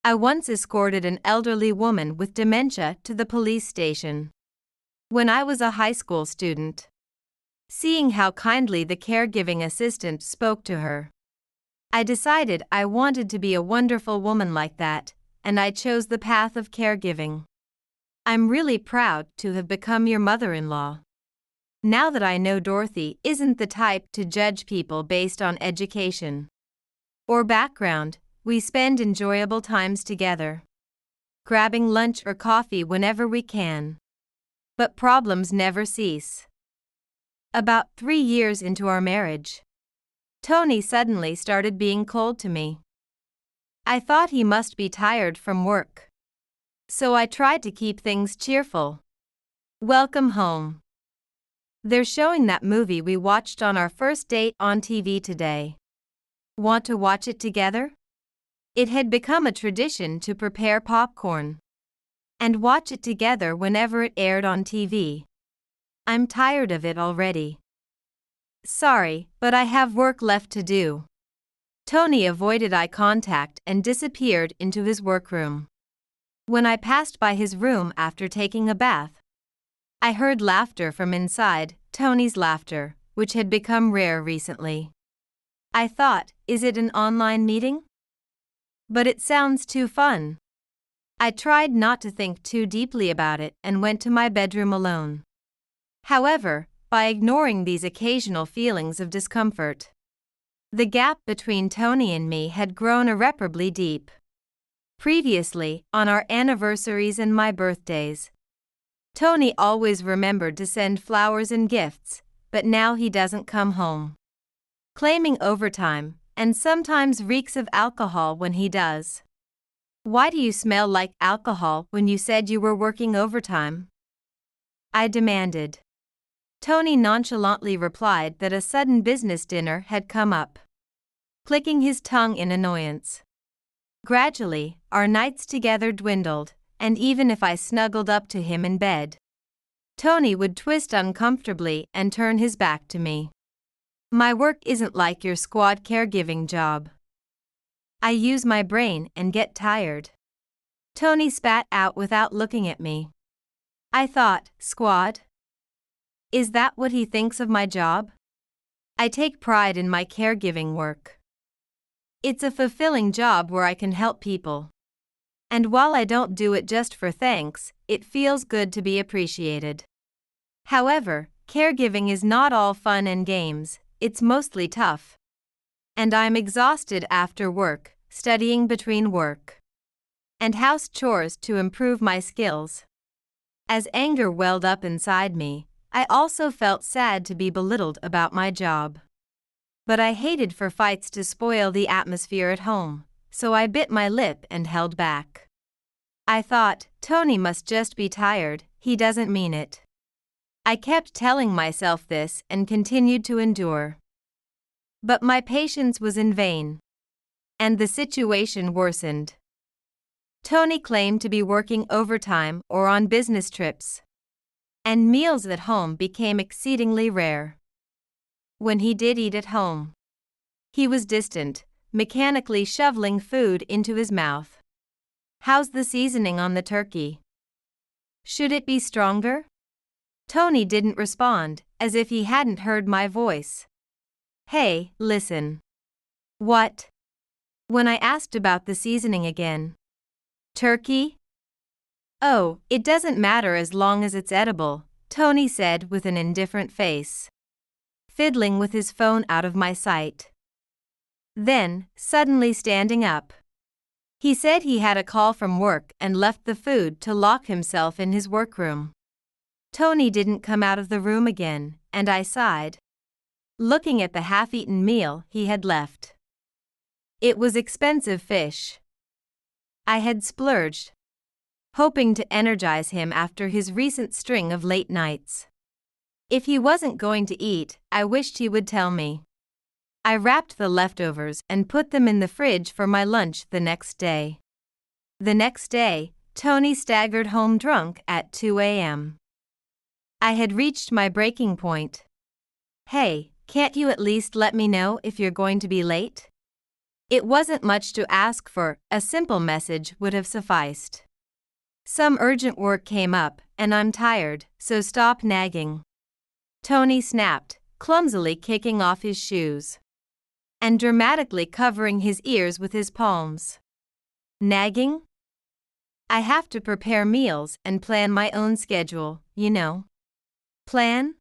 I once escorted an elderly woman with dementia to the police station when I was a high school student. Seeing how kindly the caregiving assistant spoke to her, I decided I wanted to be a wonderful woman like that, and I chose the path of caregiving. I'm really proud to have become your mother-in-law. Now that I know Dorothy isn't the type to judge people based on education or background, we spend enjoyable times together, grabbing lunch or coffee whenever we can. But problems never cease. About 3 years into our marriage, Tony suddenly started being cold to me. I thought he must be tired from work, so I tried to keep things cheerful. "Welcome home. They're showing that movie we watched on our first date on TV today. Want to watch it together?" It had become a tradition to prepare popcorn and watch it together whenever it aired on TV. "I'm tired of it already." "Sorry, but I have work left to do." Tony avoided eye contact and disappeared into his workroom. When I passed by his room after taking a bath, I heard laughter from inside, Tony's laughter, which had become rare recently. I thought, is it an online meeting? But it sounds too fun. I tried not to think too deeply about it and went to my bedroom alone. However, by ignoring these occasional feelings of discomfort, the gap between Tony and me had grown irreparably deep. Previously, on our anniversaries and my birthdays, Tony always remembered to send flowers and gifts, but now he doesn't come home, claiming overtime, and sometimes reeks of alcohol when he does. "Why do you smell like alcohol when you said you were working overtime?" I demanded. Tony nonchalantly replied that a sudden business dinner had come up, clicking his tongue in annoyance. Gradually, our nights together dwindled, and even if I snuggled up to him in bed, Tony would twist uncomfortably and turn his back to me. "My work isn't like your squad caregiving job. I use my brain and get tired." Tony spat out without looking at me. I thought, squad? Is that what he thinks of my job? I take pride in my caregiving work. It's a fulfilling job where I can help people. And while I don't do it just for thanks, it feels good to be appreciated. However, caregiving is not all fun and games. It's mostly tough. And I'm exhausted after work, studying between work and house chores to improve my skills. As anger welled up inside me, I also felt sad to be belittled about my job. But I hated for fights to spoil the atmosphere at home, so I bit my lip and held back. I thought, Tony must just be tired, he doesn't mean it. I kept telling myself this and continued to endure. But my patience was in vain, and the situation worsened. Tony claimed to be working overtime or on business trips, and meals at home became exceedingly rare. when he did eat at home. He was distant, mechanically shoveling food into his mouth. "How's the seasoning on the turkey? Should it be stronger?" Tony didn't respond, as if he hadn't heard my voice. "Hey, listen." "What?" When I asked about the seasoning again. "Turkey?" "Oh, it doesn't matter as long as it's edible," Tony said with an indifferent face, fiddling with his phone out of my sight. Then, suddenly standing up, he said he had a call from work and left the food to lock himself in his workroom. Tony didn't come out of the room again, and I sighed, looking at the half-eaten meal he had left. It was expensive fish. I had splurged, hoping to energize him after his recent string of late nights. If he wasn't going to eat, I wished he would tell me. I wrapped the leftovers and put them in the fridge for my lunch the next day. The next day, Tony staggered home drunk at 2 a.m. I had reached my breaking point. "Hey, can't you at least let me know if you're going to be late?" It wasn't much to ask for, a simple message would have sufficed. "Some urgent work came up, and I'm tired, so stop nagging." Tony snapped, clumsily kicking off his shoes and dramatically covering his ears with his palms. "Nagging? I have to prepare meals and plan my own schedule, you know." "Plan?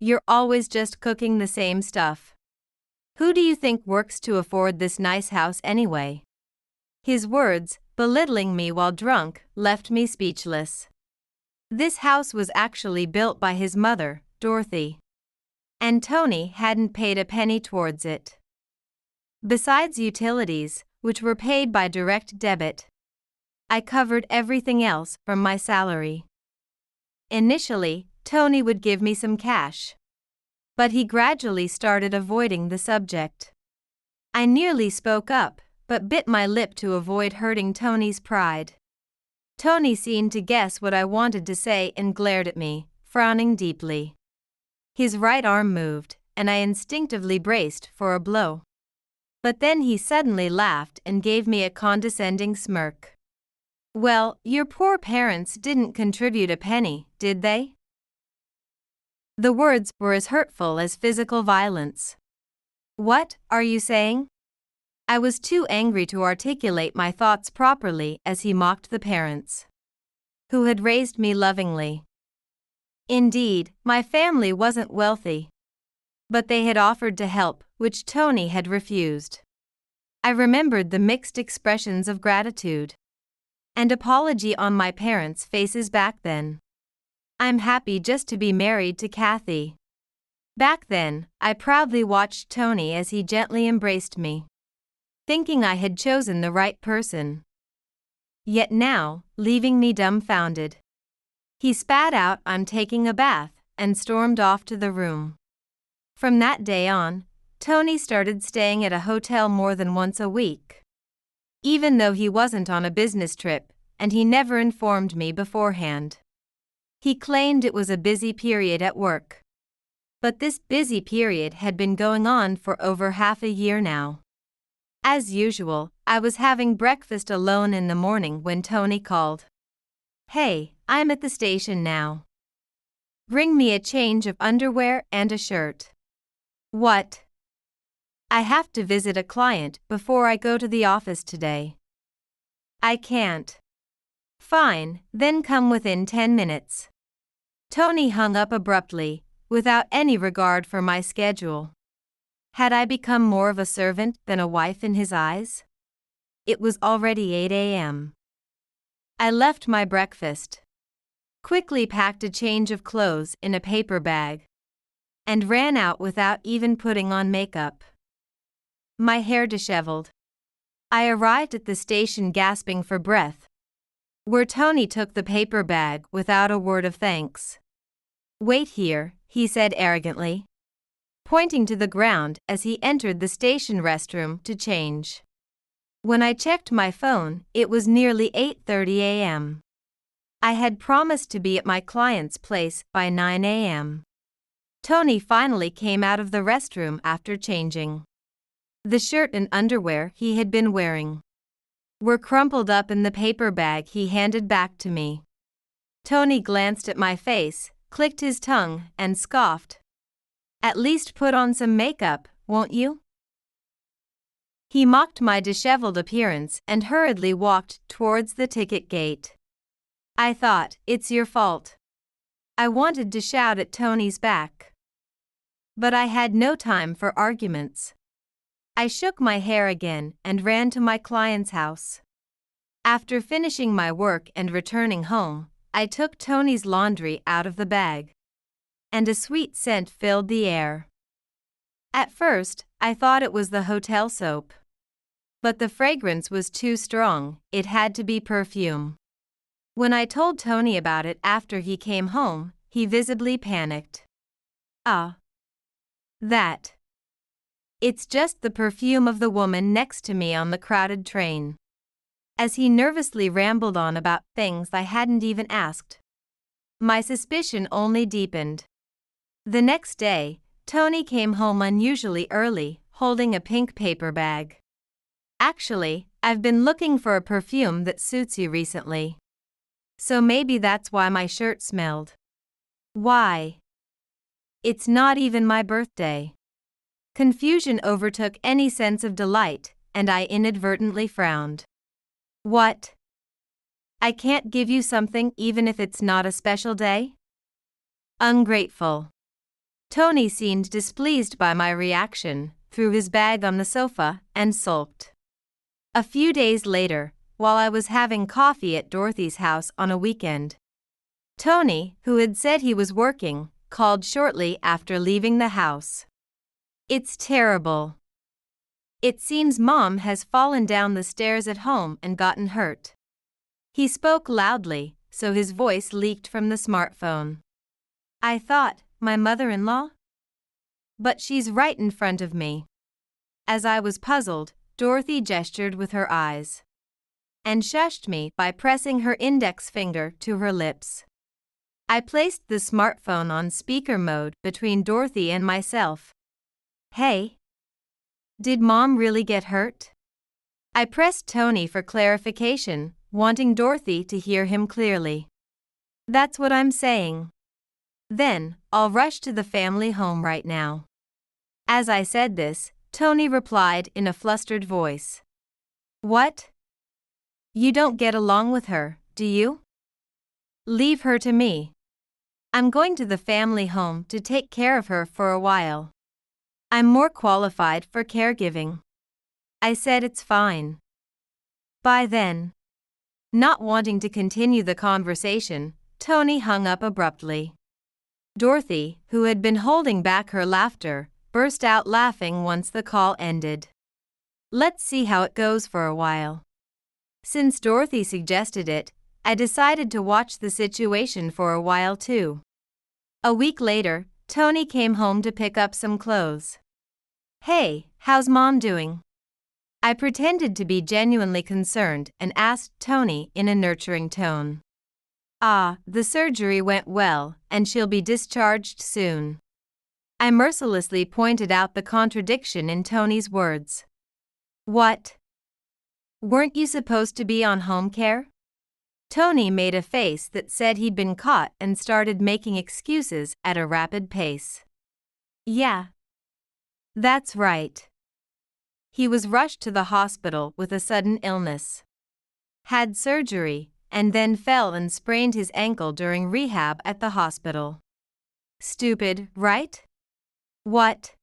You're always just cooking the same stuff. Who do you think works to afford this nice house anyway?" His words, belittling me while drunk, left me speechless. This house was actually built by his mother, Dorothy, and Tony hadn't paid a penny towards it. Besides utilities, which were paid by direct debit, I covered everything else from my salary. Initially, Tony would give me some cash, but he gradually started avoiding the subject. I nearly spoke up, but bit my lip to avoid hurting Tony's pride. Tony seemed to guess what I wanted to say and glared at me, frowning deeply. His right arm moved, and I instinctively braced for a blow. But then he suddenly laughed and gave me a condescending smirk. "Well, your poor parents didn't contribute a penny, did they?" The words were as hurtful as physical violence. "What are you saying?" I was too angry to articulate my thoughts properly as he mocked the parents who had raised me lovingly. Indeed, my family wasn't wealthy, but they had offered to help, which Tony had refused. I remembered the mixed expressions of gratitude and apology on my parents' faces back then. "I'm happy just to be married to Kathy." Back then, I proudly watched Tony as he gently embraced me, thinking I had chosen the right person. Yet now, leaving me dumbfounded, he spat out, "I'm taking a bath," and stormed off to the room. From that day on, Tony started staying at a hotel more than once a week, even though he wasn't on a business trip, and he never informed me beforehand. He claimed it was a busy period at work, but this busy period had been going on for over half a year now. As usual, I was having breakfast alone in the morning when Tony called. "Hey, I'm at the station now. Bring me a change of underwear and a shirt." "What?" "I have to visit a client before I go to the office today." "I can't." "Fine, then come within 10 minutes. Tony hung up abruptly, without any regard for my schedule. Had I become more of a servant than a wife in his eyes? It was already 8 a.m. I left my breakfast, quickly packed a change of clothes in a paper bag, and ran out without even putting on makeup. My hair disheveled. I arrived at the station gasping for breath, where Tony took the paper bag without a word of thanks. "Wait here," he said arrogantly, pointing to the ground as he entered the station restroom to change. When I checked my phone, it was nearly 8:30 a.m. I had promised to be at my client's place by 9 a.m. Tony finally came out of the restroom after changing. The shirt and underwear he had been wearing were crumpled up in the paper bag he handed back to me. Tony glanced at my face, clicked his tongue, and scoffed. "At least put on some makeup, won't you?" He mocked my disheveled appearance and hurriedly walked towards the ticket gate. I thought, "It's your fault." I wanted to shout at Tony's back, but I had no time for arguments. I shook my hair again and ran to my client's house. After finishing my work and returning home, I took Tony's laundry out of the bag, and a sweet scent filled the air. At first, I thought it was the hotel soap, but the fragrance was too strong. It had to be perfume. When I told Tony about it after he came home, he visibly panicked. "Ah, that. It's just the perfume of the woman next to me on the crowded train." As he nervously rambled on about things I hadn't even asked, my suspicion only deepened. The next day, Tony came home unusually early, holding a pink paper bag. "Actually, I've been looking for a perfume that suits you recently. So maybe that's why my shirt smelled." "Why? It's not even my birthday." Confusion overtook any sense of delight, and I inadvertently frowned. "What? I can't give you something even if it's not a special day?" Ungrateful. Tony seemed displeased by my reaction, threw his bag on the sofa, and sulked. A few days later, while I was having coffee at Dorothy's house on a weekend, Tony, who had said he was working, called shortly after leaving the house. "It's terrible. It seems Mom has fallen down the stairs at home and gotten hurt." He spoke loudly, so his voice leaked from the smartphone. I thought, my mother-in-law? But she's right in front of me. As I was puzzled, Dorothy gestured with her eyes and shushed me by pressing her index finger to her lips. I placed the smartphone on speaker mode between Dorothy and myself. "Hey, did Mom really get hurt?" I pressed Tony for clarification, wanting Dorothy to hear him clearly. "That's what I'm saying." "Then, I'll rush to the family home right now." As I said this, Tony replied in a flustered voice. "What? You don't get along with her, do you? Leave her to me. I'm going to the family home to take care of her for a while. I'm more qualified for caregiving." I said it's fine. By then, not wanting to continue the conversation, Tony hung up abruptly. Dorothy, who had been holding back her laughter, burst out laughing once the call ended. Let's see how it goes for a while. Since Dorothy suggested it, I decided to watch the situation for a while too. A week later, Tony came home to pick up some clothes. "Hey, how's Mom doing?" I pretended to be genuinely concerned and asked Tony in a nurturing tone. "Ah, the surgery went well, and she'll be discharged soon." I mercilessly pointed out the contradiction in Tony's words. "What? Weren't you supposed to be on home care?" Tony made a face that said he'd been caught and started making excuses at a rapid pace. "Yeah. That's right. He was rushed to the hospital with a sudden illness. Had surgery, and then fell and sprained his ankle during rehab at the hospital. Stupid, right? What?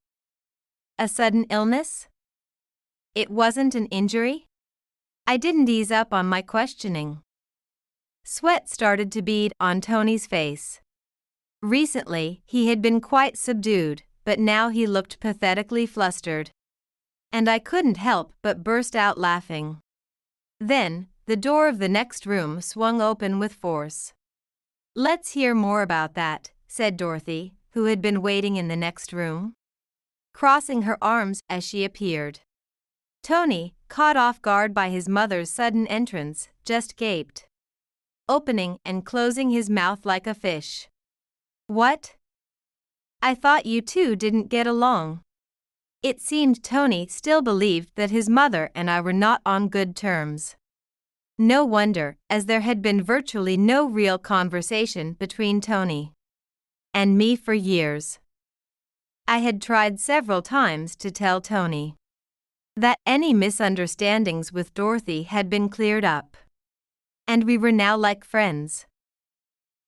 A sudden illness? It wasn't an injury?" I didn't ease up on my questioning. Sweat started to bead on Tony's face. Recently, he had been quite subdued, but now he looked pathetically flustered. And I couldn't help but burst out laughing. Then, the door of the next room swung open with force. "Let's hear more about that," said Dorothy, who had been waiting in the next room, crossing her arms as she appeared. Tony, caught off guard by his mother's sudden entrance, just gaped, opening and closing his mouth like a fish. "What? I thought you two didn't get along. It seemed Tony still believed that his mother and I were not on good terms. No wonder, as there had been virtually no real conversation between Tony and me for years. I had tried several times to tell Tony that any misunderstandings with Dorothy had been cleared up, and we were now like friends.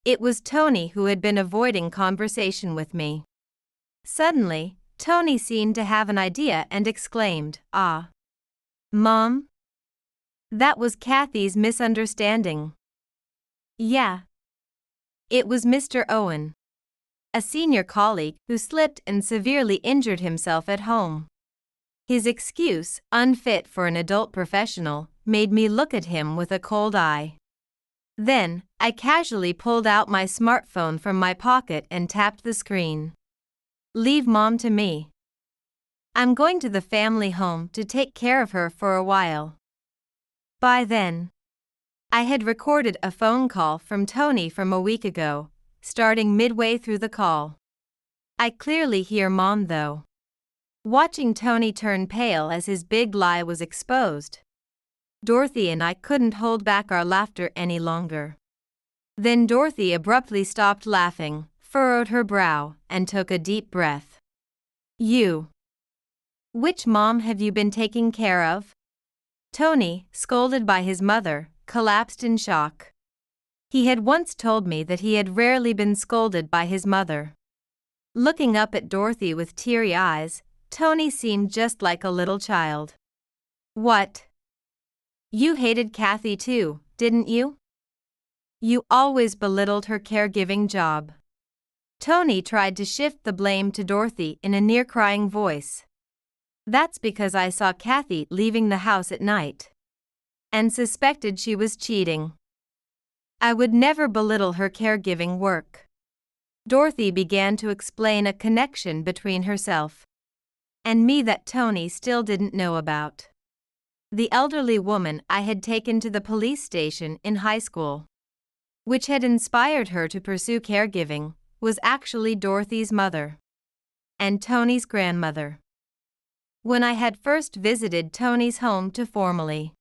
It was Tony who had been avoiding conversation with me. Suddenly, Tony seemed to have an idea and exclaimed, "Ah, Mom? That was Kathy's misunderstanding." Yeah. It was Mr. Owen, a senior colleague who slipped and severely injured himself at home. His excuse, unfit for an adult professional, made me look at him with a cold eye. Then, I casually pulled out my smartphone from my pocket and tapped the screen. "Leave Mom to me. I'm going to the family home to take care of her for a while." By then, I had recorded a phone call from Tony from a week ago, starting midway through the call. I clearly hear Mom though. Watching Tony turn pale as his big lie was exposed, Dorothy and I couldn't hold back our laughter any longer. Then Dorothy abruptly stopped laughing, furrowed her brow, and took a deep breath. "You. Which mom have you been taking care of?" Tony, scolded by his mother, collapsed in shock. He had once told me that he had rarely been scolded by his mother. Looking up at Dorothy with teary eyes, Tony seemed just like a little child. "What? You hated Kathy too, didn't you? You always belittled her caregiving job." Tony tried to shift the blame to Dorothy in a near-crying voice. "That's because I saw Kathy leaving the house at night and suspected she was cheating. I would never belittle her caregiving work." Dorothy began to explain a connection between herself and me that Tony still didn't know about. The elderly woman I had taken to the police station in high school, which had inspired her to pursue caregiving, was actually Dorothy's mother and Tony's grandmother. When I had first visited Tony's home to formally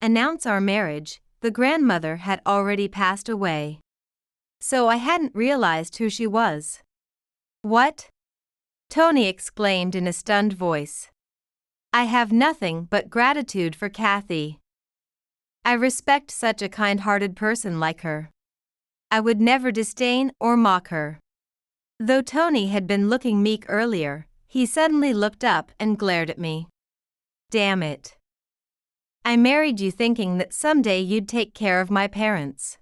announce our marriage, the grandmother had already passed away, so I hadn't realized who she was. "What?" Tony exclaimed in a stunned voice. "I have nothing but gratitude for Kathy. I respect such a kind-hearted person like her. I would never disdain or mock her." Though Tony had been looking meek earlier, he suddenly looked up and glared at me. "Damn it. I married you thinking that someday you'd take care of my parents.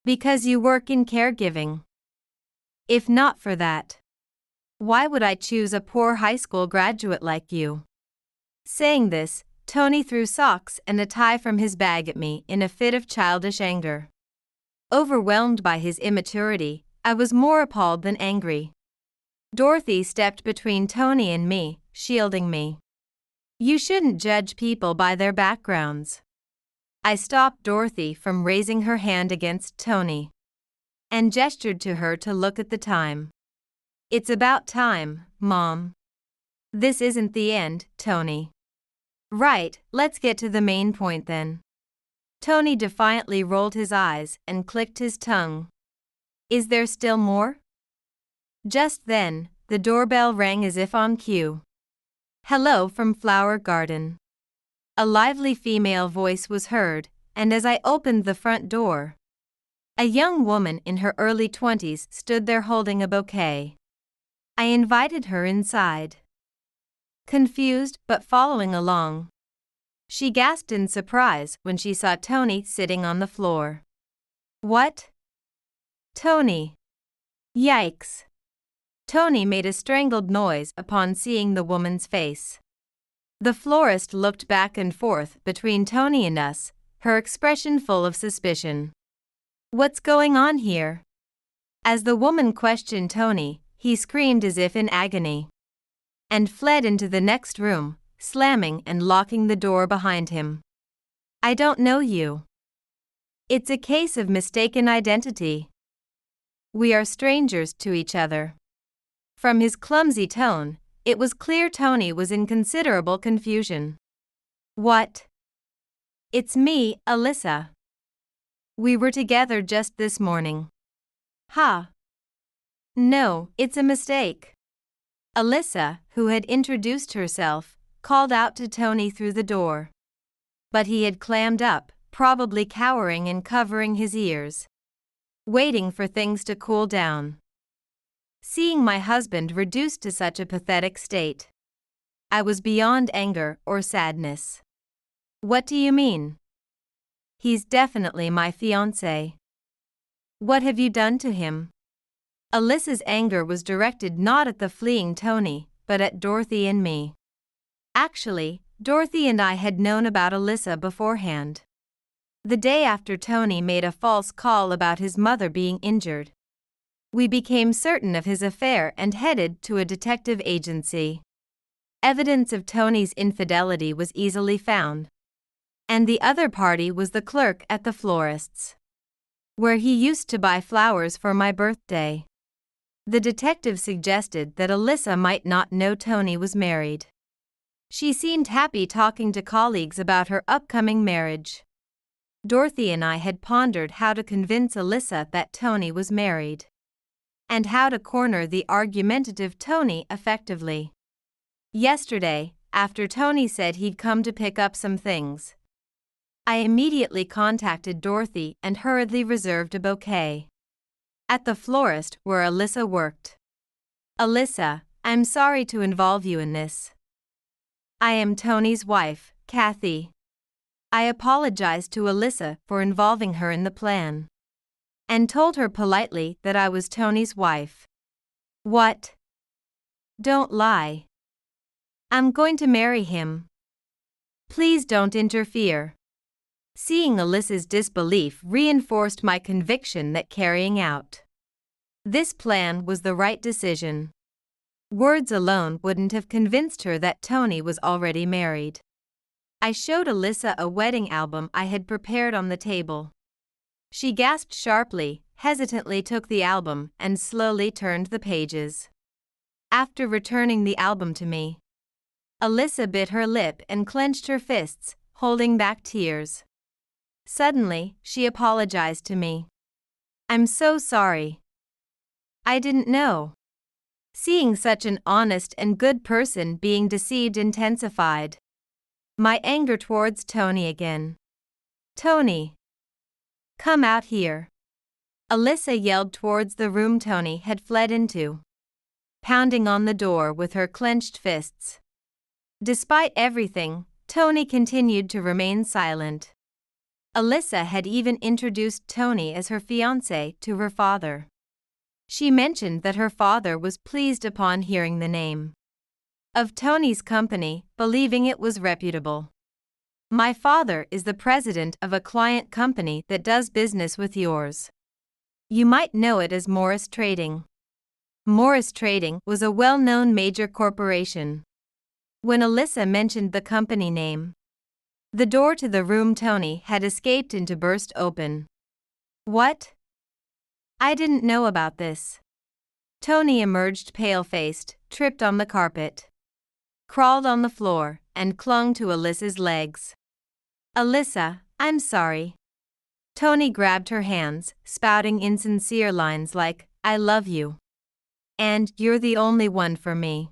Because you work in caregiving. If not for that, why would I choose a poor high school graduate like you?" Saying this, Tony threw socks and a tie from his bag at me in a fit of childish anger. Overwhelmed by his immaturity, I was more appalled than angry. Dorothy stepped between Tony and me, shielding me. "You shouldn't judge people by their backgrounds." I stopped Dorothy from raising her hand against Tony and gestured to her to look at the time. "It's about time, Mom. This isn't the end, Tony." "Right, let's get to the main point then." Tony defiantly rolled his eyes and clicked his tongue. "Is there still more?" Just then, the doorbell rang as if on cue. "Hello from Flower Garden." A lively female voice was heard, and as I opened the front door, a young woman in her early 20s stood there holding a bouquet. I invited her inside. Confused but following along, she gasped in surprise when she saw Tony sitting on the floor. "What? Tony? Yikes." Tony made a strangled noise upon seeing the woman's face. The florist looked back and forth between Tony and us, her expression full of suspicion. "What's going on here?" As the woman questioned Tony, he screamed as if in agony and fled into the next room, slamming and locking the door behind him. "I don't know you. It's a case of mistaken identity. We are strangers to each other." From his clumsy tone, it was clear Tony was in considerable confusion. What? It's me, Alyssa. We were together just this morning. Ha. No, it's a mistake. Alyssa, who had introduced herself, called out to Tony through the door. But he had clammed up, probably cowering and covering his ears, waiting for things to cool down. Seeing my husband reduced to such a pathetic state, I was beyond anger or sadness. What do you mean? He's definitely my fiancé. What have you done to him? Alyssa's anger was directed not at the fleeing Tony, but at Dorothy and me. Actually, Dorothy and I had known about Alyssa beforehand. The day after Tony made a false call about his mother being injured, we became certain of his affair and headed to a detective agency. Evidence of Tony's infidelity was easily found, and the other party was the clerk at the florist's, where he used to buy flowers for my birthday. The detective suggested that Alyssa might not know Tony was married. She seemed happy talking to colleagues about her upcoming marriage. Dorothy and I had pondered how to convince Alyssa that Tony was married, and how to corner the argumentative Tony effectively. Yesterday, after Tony said he'd come to pick up some things, I immediately contacted Dorothy and hurriedly reserved a bouquet at the florist where Alyssa worked. Alyssa, I'm sorry to involve you in this. I am Tony's wife, Kathy. I apologized to Alyssa for involving her in the plan, and told her politely that I was Tony's wife. What? Don't lie. I'm going to marry him. Please don't interfere. Seeing Alyssa's disbelief reinforced my conviction that carrying out this plan was the right decision. Words alone wouldn't have convinced her that Tony was already married. I showed Alyssa a wedding album I had prepared on the table. She gasped sharply, hesitantly took the album, and slowly turned the pages. After returning the album to me, Alyssa bit her lip and clenched her fists, holding back tears. Suddenly, she apologized to me. I'm so sorry. I didn't know. Seeing such an honest and good person being deceived intensified my anger towards Tony again. Tony! Come out here. Alyssa yelled towards the room Tony had fled into, pounding on the door with her clenched fists. Despite everything, Tony continued to remain silent. Alyssa had even introduced Tony as her fiancé to her father. She mentioned that her father was pleased upon hearing the name of Tony's company, believing it was reputable. My father is the president of a client company that does business with yours. You might know it as Morris Trading. Morris Trading was a well-known major corporation. When Alyssa mentioned the company name, the door to the room Tony had escaped into burst open. What? I didn't know about this. Tony emerged pale-faced, tripped on the carpet, crawled on the floor, and clung to Alyssa's legs. Alyssa, I'm sorry. Tony grabbed her hands, spouting insincere lines like, I love you. And you're the only one for me.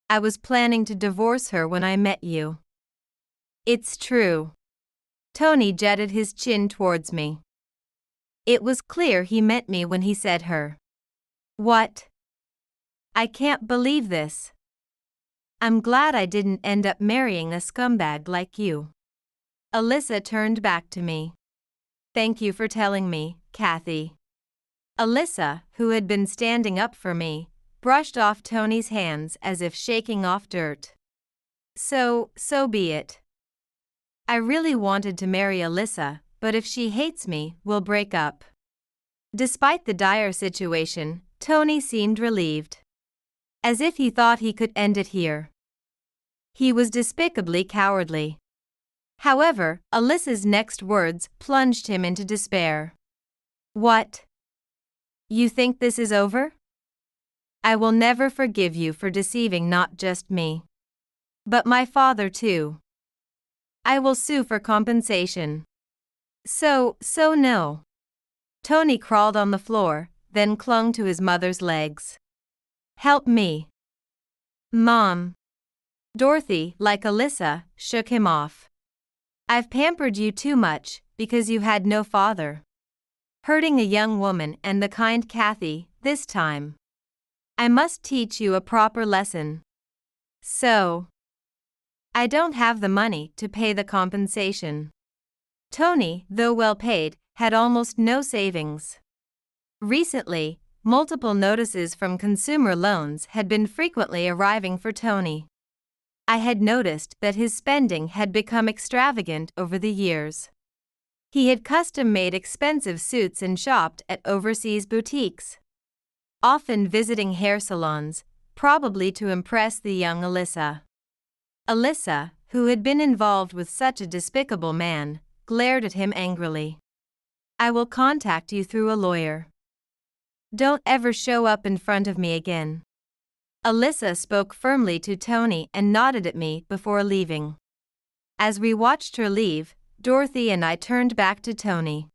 I was planning to divorce her when I met you. It's true. Tony jetted his chin towards me. It was clear he meant me when he said her. What? I can't believe this. I'm glad I didn't end up marrying a scumbag like you. Alyssa turned back to me. Thank you for telling me, Kathy. Alyssa, who had been standing up for me, brushed off Tony's hands as if shaking off dirt. So be it. I really wanted to marry Alyssa, but if she hates me, we'll break up. Despite the dire situation, Tony seemed relieved, as if he thought he could end it here. He was despicably cowardly. However, Alyssa's next words plunged him into despair. What? You think this is over? I will never forgive you for deceiving not just me, but my father too. I will sue for compensation. So no. Tony crawled on the floor, then clung to his mother's legs. Help me. Mom. Dorothy, like Alyssa, shook him off. I've pampered you too much, because you had no father. Hurting a young woman and the kind Kathy, this time. I must teach you a proper lesson. So, I don't have the money to pay the compensation. Tony, though well paid, had almost no savings. Recently, multiple notices from consumer loans had been frequently arriving for Tony. I had noticed that his spending had become extravagant over the years. He had custom-made expensive suits and shopped at overseas boutiques, often visiting hair salons, probably to impress the young Alyssa. Alyssa, who had been involved with such a despicable man, glared at him angrily. I will contact you through a lawyer. Don't ever show up in front of me again. Alyssa spoke firmly to Tony and nodded at me before leaving. As we watched her leave, Dorothy and I turned back to Tony.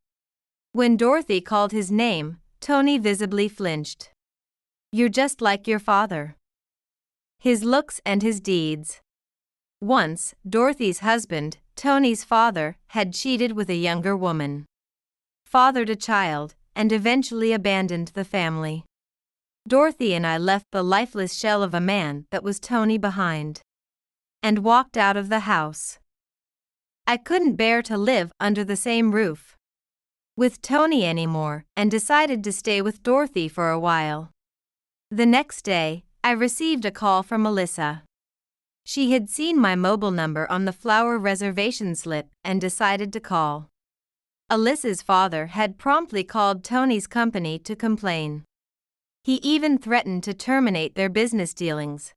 When Dorothy called his name, Tony visibly flinched. You're just like your father. His looks and his deeds. Once, Dorothy's husband, Tony's father, had cheated with a younger woman, fathered a child, and eventually abandoned the family. Dorothy and I left the lifeless shell of a man that was Tony behind, and walked out of the house. I couldn't bear to live under the same roof with Tony anymore and decided to stay with Dorothy for a while. The next day, I received a call from Alyssa. She had seen my mobile number on the flower reservation slip and decided to call. Alyssa's father had promptly called Tony's company to complain. He even threatened to terminate their business dealings.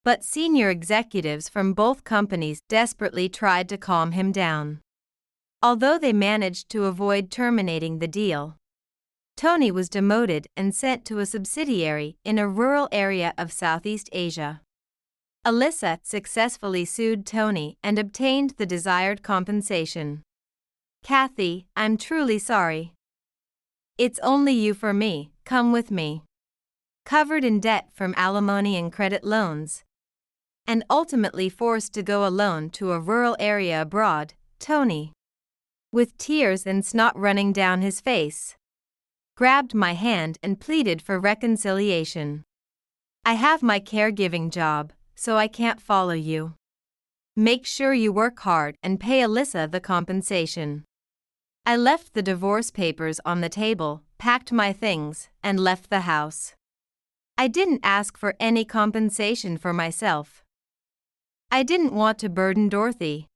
But senior executives from both companies desperately tried to calm him down. Although they managed to avoid terminating the deal, Tony was demoted and sent to a subsidiary in a rural area of Southeast Asia. Alyssa successfully sued Tony and obtained the desired compensation. Kathy, I'm truly sorry. It's only you for me, come with me. Covered in debt from alimony and credit loans, and ultimately forced to go alone to a rural area abroad, Tony, with tears and snot running down his face, grabbed my hand and pleaded for reconciliation. I have my caregiving job, so I can't follow you. Make sure you work hard and pay Alyssa the compensation. I left the divorce papers on the table, packed my things, and left the house. I didn't ask for any compensation for myself. I didn't want to burden Dorothy,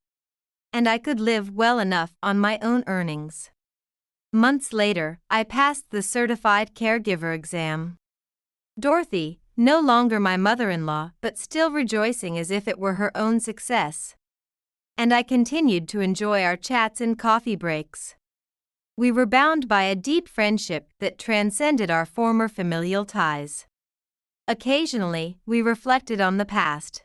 and I could live well enough on my own earnings. Months later, I passed the certified caregiver exam. Dorothy, no longer my mother-in-law but still rejoicing as if it were her own success. And I continued to enjoy our chats and coffee breaks. We were bound by a deep friendship that transcended our former familial ties. Occasionally, we reflected on the past.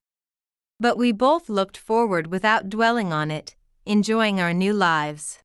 But we both looked forward without dwelling on it, enjoying our new lives.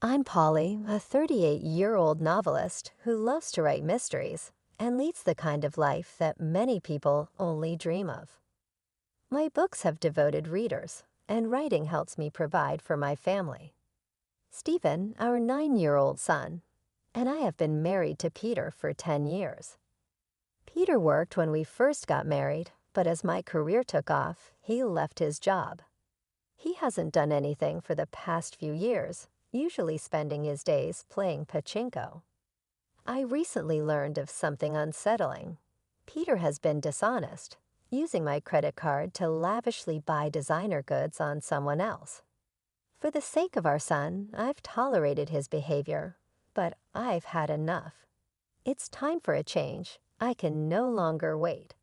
I'm Polly, a 38-year-old novelist who loves to write mysteries and leads the kind of life that many people only dream of. My books have devoted readers, and writing helps me provide for my family. Stephen, our 9-year-old son, and I have been married to Peter for 10 years. Peter worked when we first got married, but as my career took off, he left his job. He hasn't done anything for the past few years, usually spending his days playing pachinko. I recently learned of something unsettling. Peter has been dishonest, using my credit card to lavishly buy designer goods on someone else. For the sake of our son, I've tolerated his behavior, but I've had enough. It's time for a change. I can no longer wait.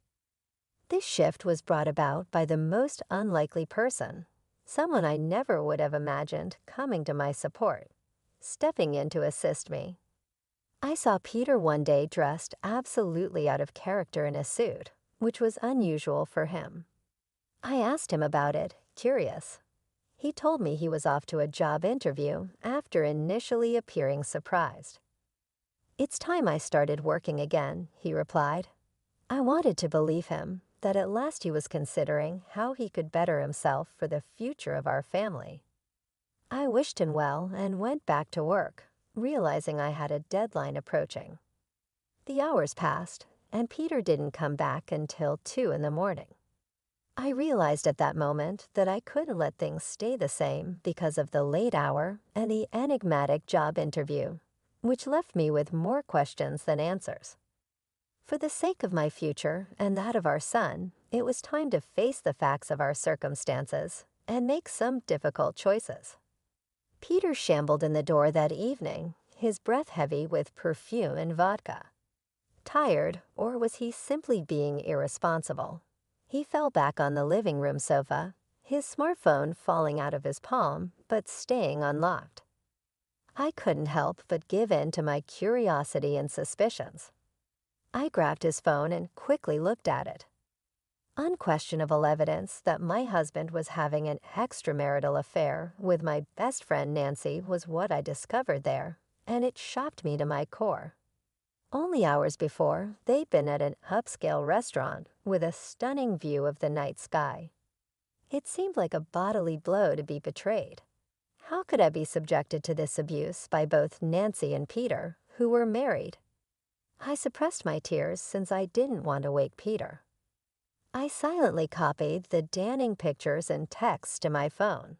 This shift was brought about by the most unlikely person, someone I never would have imagined coming to my support, stepping in to assist me. I saw Peter one day dressed absolutely out of character in a suit, which was unusual for him. I asked him about it, curious. He told me he was off to a job interview after initially appearing surprised. "It's time I started working again," he replied. I wanted to believe him, that at last he was considering how he could better himself for the future of our family. I wished him well and went back to work, realizing I had a deadline approaching. The hours passed, and Peter didn't come back until 2 in the morning. I realized at that moment that I couldn't let things stay the same because of the late hour and the enigmatic job interview, which left me with more questions than answers. For the sake of my future and that of our son, it was time to face the facts of our circumstances and make some difficult choices. Peter shambled in the door that evening, his breath heavy with perfume and vodka. Tired, or was he simply being irresponsible? He fell back on the living room sofa, his smartphone falling out of his palm but staying unlocked. I couldn't help but give in to my curiosity and suspicions. I grabbed his phone and quickly looked at it. Unquestionable evidence that my husband was having an extramarital affair with my best friend Nancy was what I discovered there, and it shocked me to my core. Only hours before, they'd been at an upscale restaurant with a stunning view of the night sky. It seemed like a bodily blow to be betrayed. How could I be subjected to this abuse by both Nancy and Peter, who were married? I suppressed my tears since I didn't want to wake Peter. I silently copied the damning pictures and texts to my phone.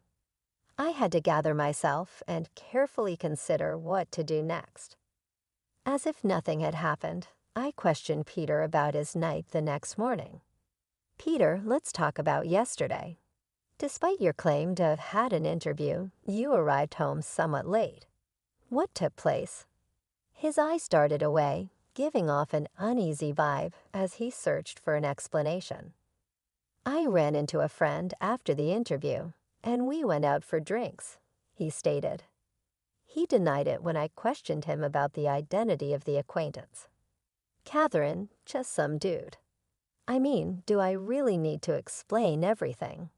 I had to gather myself and carefully consider what to do next. As if nothing had happened, I questioned Peter about his night the next morning. "Peter, let's talk about yesterday. Despite your claim to have had an interview, you arrived home somewhat late. What took place?" His eyes darted away, giving off an uneasy vibe as he searched for an explanation. "I ran into a friend after the interview, and we went out for drinks," he stated. He denied it when I questioned him about the identity of the acquaintance. "Catherine, just some dude. I mean, do I really need to explain everything?"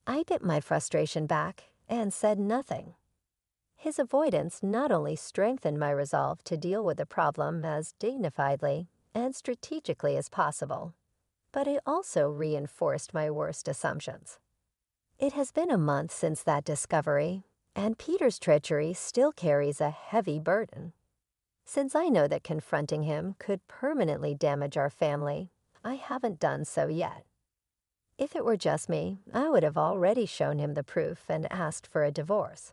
I bit my frustration back and said nothing. His avoidance not only strengthened my resolve to deal with the problem as dignifiedly and strategically as possible, but it also reinforced my worst assumptions. It has been a month since that discovery, and Peter's treachery still carries a heavy burden. Since I know that confronting him could permanently damage our family, I haven't done so yet. If it were just me, I would have already shown him the proof and asked for a divorce.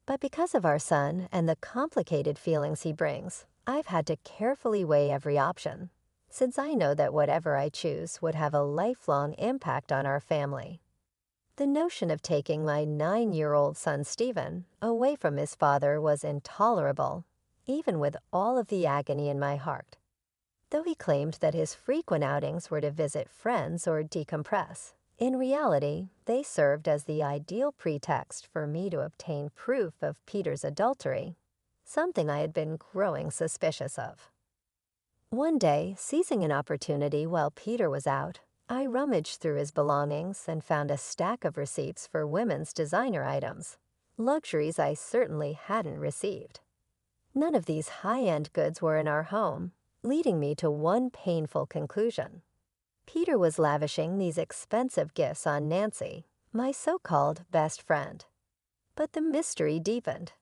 But because of our son and the complicated feelings he brings, I've had to carefully weigh every option, since I know that whatever I choose would have a lifelong impact on our family. The notion of taking my 9-year-old son Stephen away from his father was intolerable, even with all of the agony in my heart. Though he claimed that his frequent outings were to visit friends or decompress, in reality, they served as the ideal pretext for me to obtain proof of Peter's adultery, something I had been growing suspicious of. One day, seizing an opportunity while Peter was out, I rummaged through his belongings and found a stack of receipts for women's designer items, luxuries I certainly hadn't received. None of these high-end goods were in our home, leading me to one painful conclusion. Peter was lavishing these expensive gifts on Nancy, my so-called best friend. But the mystery deepened.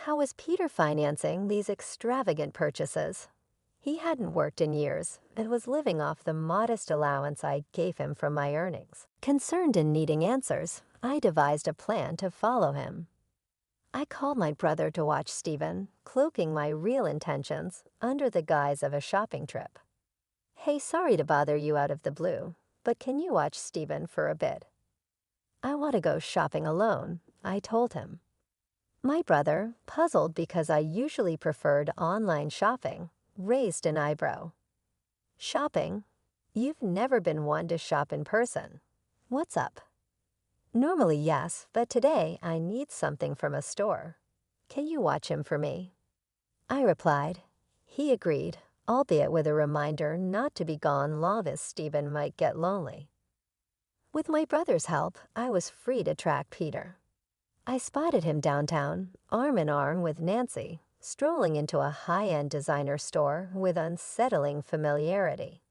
How was Peter financing these extravagant purchases? He hadn't worked in years and was living off the modest allowance I gave him from my earnings. Concerned and needing answers, I devised a plan to follow him. I called my brother to watch Stephen, cloaking my real intentions under the guise of a shopping trip. "Hey, sorry to bother you out of the blue, but can you watch Stephen for a bit?" "I want to go shopping alone," I told him. My brother, puzzled because I usually preferred online shopping, raised an eyebrow. "Shopping? You've never been one to shop in person. What's up?" "Normally, yes, but today I need something from a store. Can you watch him for me?" I replied. He agreed, albeit with a reminder not to be gone long as Stephen might get lonely. With my brother's help, I was free to track Peter. I spotted him downtown, arm in arm with Nancy, strolling into a high-end designer store with unsettling familiarity.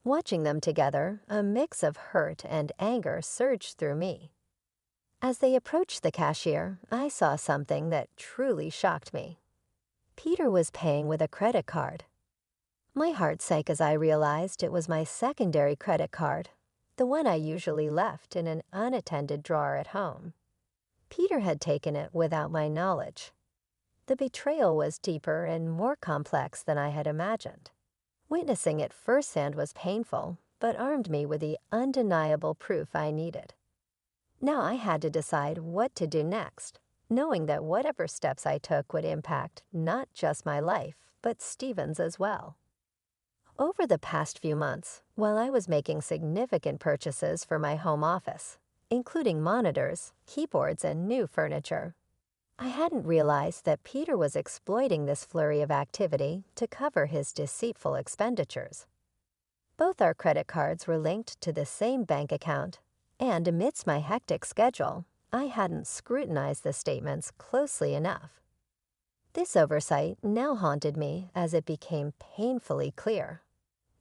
Watching them together, a mix of hurt and anger surged through me. As they approached the cashier, I saw something that truly shocked me. Peter was paying with a credit card. My heart sank as I realized it was my secondary credit card, the one I usually left in an unattended drawer at home. Peter had taken it without my knowledge. The betrayal was deeper and more complex than I had imagined. Witnessing it firsthand was painful, but armed me with the undeniable proof I needed. Now I had to decide what to do next, knowing that whatever steps I took would impact not just my life, but Stephen's as well. Over the past few months, while I was making significant purchases for my home office, including monitors, keyboards, and new furniture, I hadn't realized that Peter was exploiting this flurry of activity to cover his deceitful expenditures. Both our credit cards were linked to the same bank account, and amidst my hectic schedule, I hadn't scrutinized the statements closely enough. This oversight now haunted me as it became painfully clear.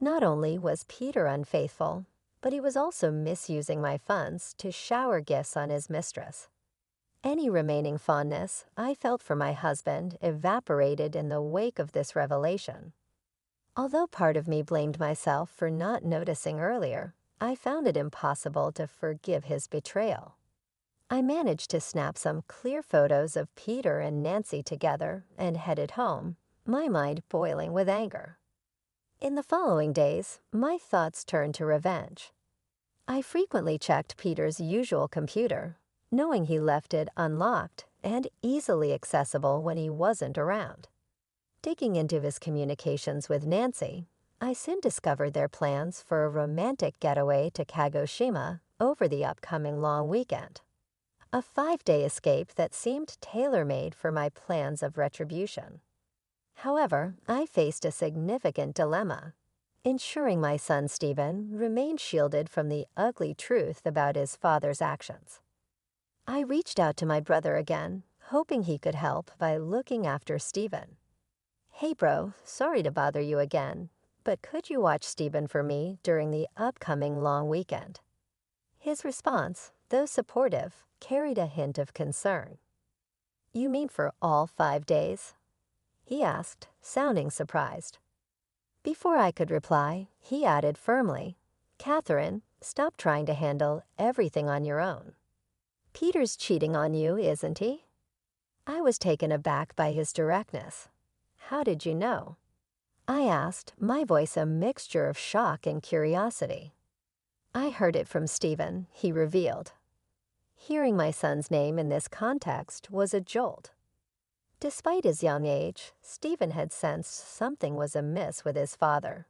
Not only was Peter unfaithful, but he was also misusing my funds to shower gifts on his mistress. Any remaining fondness I felt for my husband evaporated in the wake of this revelation. Although part of me blamed myself for not noticing earlier, I found it impossible to forgive his betrayal. I managed to snap some clear photos of Peter and Nancy together and headed home, my mind boiling with anger. In the following days, my thoughts turned to revenge. I frequently checked Peter's usual computer, knowing he left it unlocked and easily accessible when he wasn't around. Digging into his communications with Nancy, I soon discovered their plans for a romantic getaway to Kagoshima over the upcoming long weekend. A 5-day escape that seemed tailor-made for my plans of retribution. However, I faced a significant dilemma, ensuring my son Stephen remained shielded from the ugly truth about his father's actions. I reached out to my brother again, hoping he could help by looking after Stephen. "Hey bro, sorry to bother you again, but could you watch Stephen for me during the upcoming long weekend?" His response, though supportive, carried a hint of concern. "You mean for all 5 days?" he asked, sounding surprised. Before I could reply, he added firmly, "Catherine, stop trying to handle everything on your own. Peter's cheating on you, isn't he?" I was taken aback by his directness. "How did you know?" I asked, my voice a mixture of shock and curiosity. "I heard it from Stephen," he revealed. Hearing my son's name in this context was a jolt. Despite his young age, Stephen had sensed something was amiss with his father.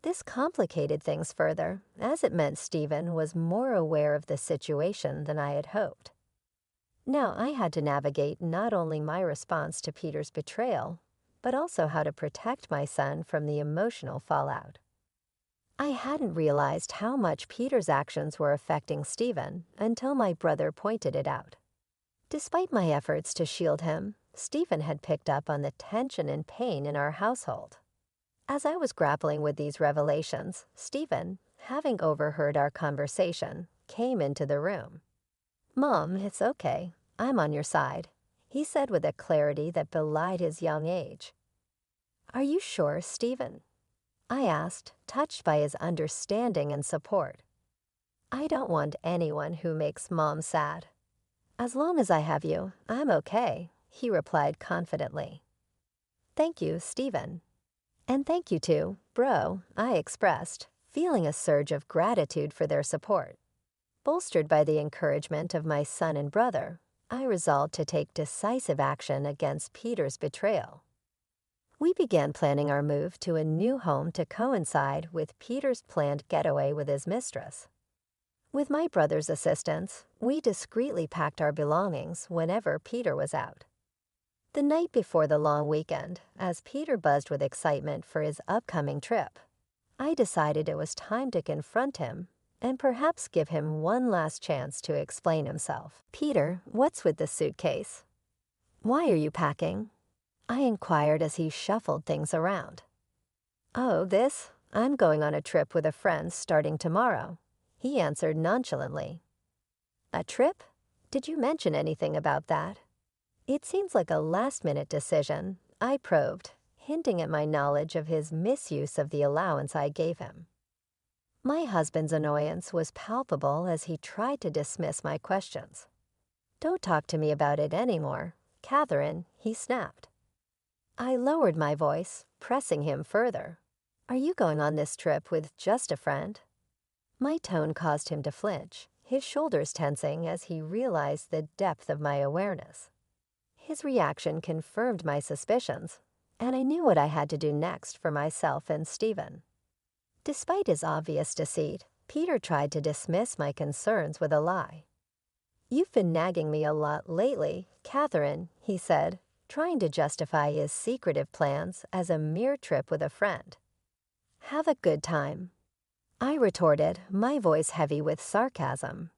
This complicated things further, as it meant Stephen was more aware of the situation than I had hoped. Now I had to navigate not only my response to Peter's betrayal, but also how to protect my son from the emotional fallout. I hadn't realized how much Peter's actions were affecting Stephen until my brother pointed it out. Despite my efforts to shield him, Stephen had picked up on the tension and pain in our household. As I was grappling with these revelations, Stephen, having overheard our conversation, came into the room. "Mom, it's okay. I'm on your side," he said with a clarity that belied his young age. "Are you sure, Stephen?" I asked, touched by his understanding and support. "I don't want anyone who makes Mom sad." "As long as I have you, I'm okay," he replied confidently. "Thank you, Stephen." "And thank you too, bro," I expressed, feeling a surge of gratitude for their support. Bolstered by the encouragement of my son and brother, I resolved to take decisive action against Peter's betrayal. We began planning our move to a new home to coincide with Peter's planned getaway with his mistress. With my brother's assistance, we discreetly packed our belongings whenever Peter was out. The night before the long weekend, as Peter buzzed with excitement for his upcoming trip, I decided it was time to confront him and perhaps give him one last chance to explain himself. "Peter, what's with the suitcase? Why are you packing?" I inquired as he shuffled things around. "Oh, this? I'm going on a trip with a friend starting tomorrow," he answered nonchalantly. "A trip? Did you mention anything about that?" "It seems like a last-minute decision," I probed, hinting at my knowledge of his misuse of the allowance I gave him. My husband's annoyance was palpable as he tried to dismiss my questions. "Don't talk to me about it anymore, Catherine," he snapped. I lowered my voice, pressing him further. "Are you going on this trip with just a friend?" My tone caused him to flinch, his shoulders tensing as he realized the depth of my awareness. His reaction confirmed my suspicions, and I knew what I had to do next for myself and Stephen. Despite his obvious deceit, Peter tried to dismiss my concerns with a lie. "You've been nagging me a lot lately, Catherine," he said, trying to justify his secretive plans as a mere trip with a friend. "Have a good time," I retorted, my voice heavy with sarcasm.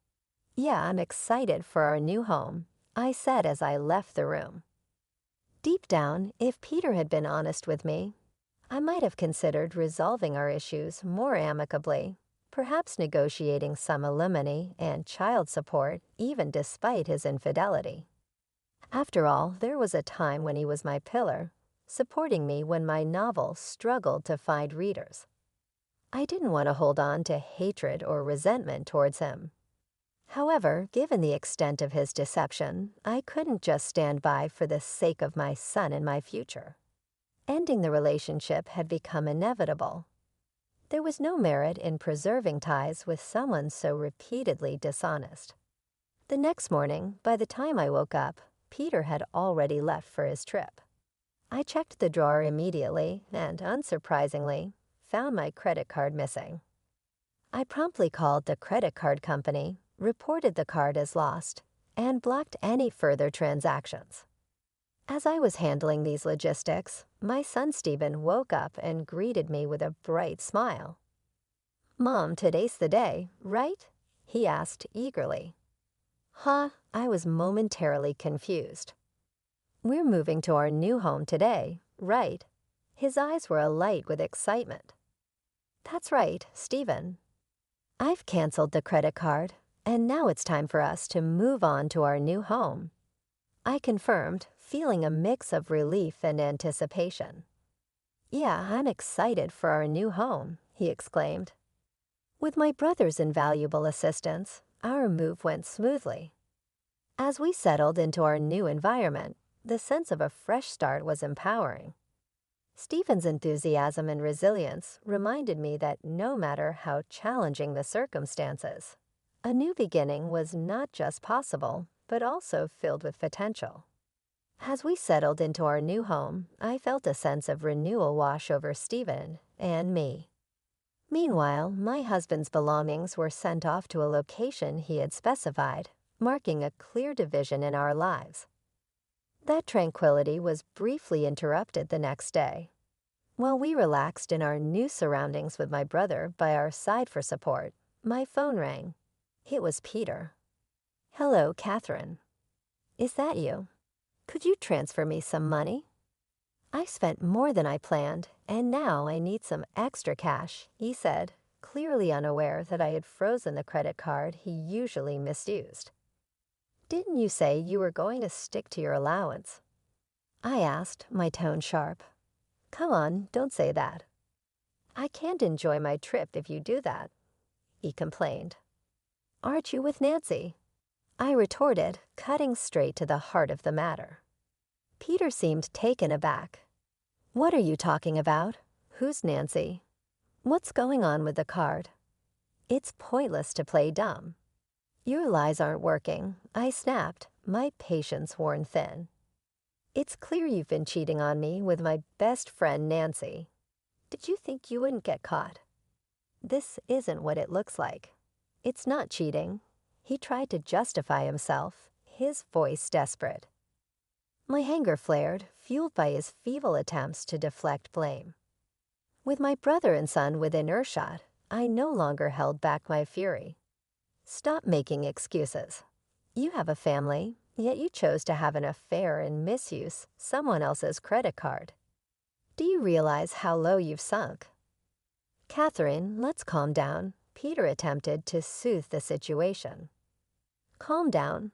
"Yeah, I'm excited for our new home," I said as I left the room. Deep down, if Peter had been honest with me, I might have considered resolving our issues more amicably, perhaps negotiating some alimony and child support even despite his infidelity. After all, there was a time when he was my pillar, supporting me when my novel struggled to find readers. I didn't want to hold on to hatred or resentment towards him. However, given the extent of his deception, I couldn't just stand by for the sake of my son and my future. Ending the relationship had become inevitable. There was no merit in preserving ties with someone so repeatedly dishonest. The next morning, by the time I woke up, Peter had already left for his trip. I checked the drawer immediately and, unsurprisingly, found my credit card missing. I promptly called the credit card company, reported the card as lost, and blocked any further transactions. As I was handling these logistics, my son Stephen woke up and greeted me with a bright smile. "Mom, today's the day, right?" he asked eagerly. "Huh?" I was momentarily confused. "We're moving to our new home today, right?" His eyes were alight with excitement. "That's right, Stephen. I've canceled the credit card, and now it's time for us to move on to our new home," I confirmed, feeling a mix of relief and anticipation. "Yeah, I'm excited for our new home," he exclaimed. With my brother's invaluable assistance, our move went smoothly. As we settled into our new environment, the sense of a fresh start was empowering. Stephen's enthusiasm and resilience reminded me that no matter how challenging the circumstances, a new beginning was not just possible, but also filled with potential. As we settled into our new home, I felt a sense of renewal wash over Stephen and me. Meanwhile, my husband's belongings were sent off to a location he had specified, marking a clear division in our lives. That tranquility was briefly interrupted the next day. While we relaxed in our new surroundings with my brother by our side for support, my phone rang. It was Peter. "Hello, Catherine." Is that you? Could you transfer me some money? I spent more than I planned, and now I need some extra cash, he said, clearly unaware that I had frozen the credit card he usually misused. Didn't you say you were going to stick to your allowance? I asked, my tone sharp. Come on, don't say that. I can't enjoy my trip if you do that, he complained. Aren't you with Nancy? I retorted, cutting straight to the heart of the matter. Peter seemed taken aback. What are you talking about? Who's Nancy? What's going on with the card? It's pointless to play dumb. Your lies aren't working, I snapped, my patience worn thin. It's clear you've been cheating on me with my best friend Nancy. Did you think you wouldn't get caught? This isn't what it looks like. It's not cheating. He tried to justify himself, his voice desperate. My anger flared, fueled by his feeble attempts to deflect blame. With my brother and son within earshot, I no longer held back my fury. Stop making excuses. You have a family, yet you chose to have an affair and misuse someone else's credit card. Do you realize how low you've sunk? Catherine, let's calm down, Peter attempted to soothe the situation. Calm down.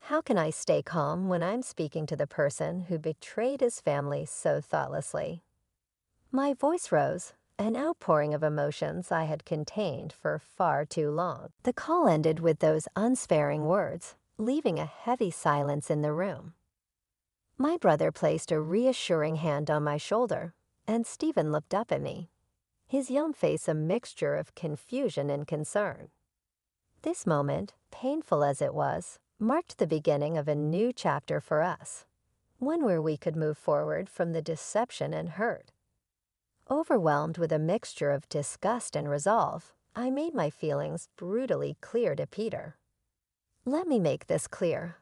How can I stay calm when I'm speaking to the person who betrayed his family so thoughtlessly? My voice rose, an outpouring of emotions I had contained for far too long. The call ended with those unsparing words, leaving a heavy silence in the room. My brother placed a reassuring hand on my shoulder, and Stephen looked up at me, his young face a mixture of confusion and concern. This moment, painful as it was, marked the beginning of a new chapter for us, one where we could move forward from the deception and hurt. Overwhelmed with a mixture of disgust and resolve, I made my feelings brutally clear to Peter. Let me make this clear.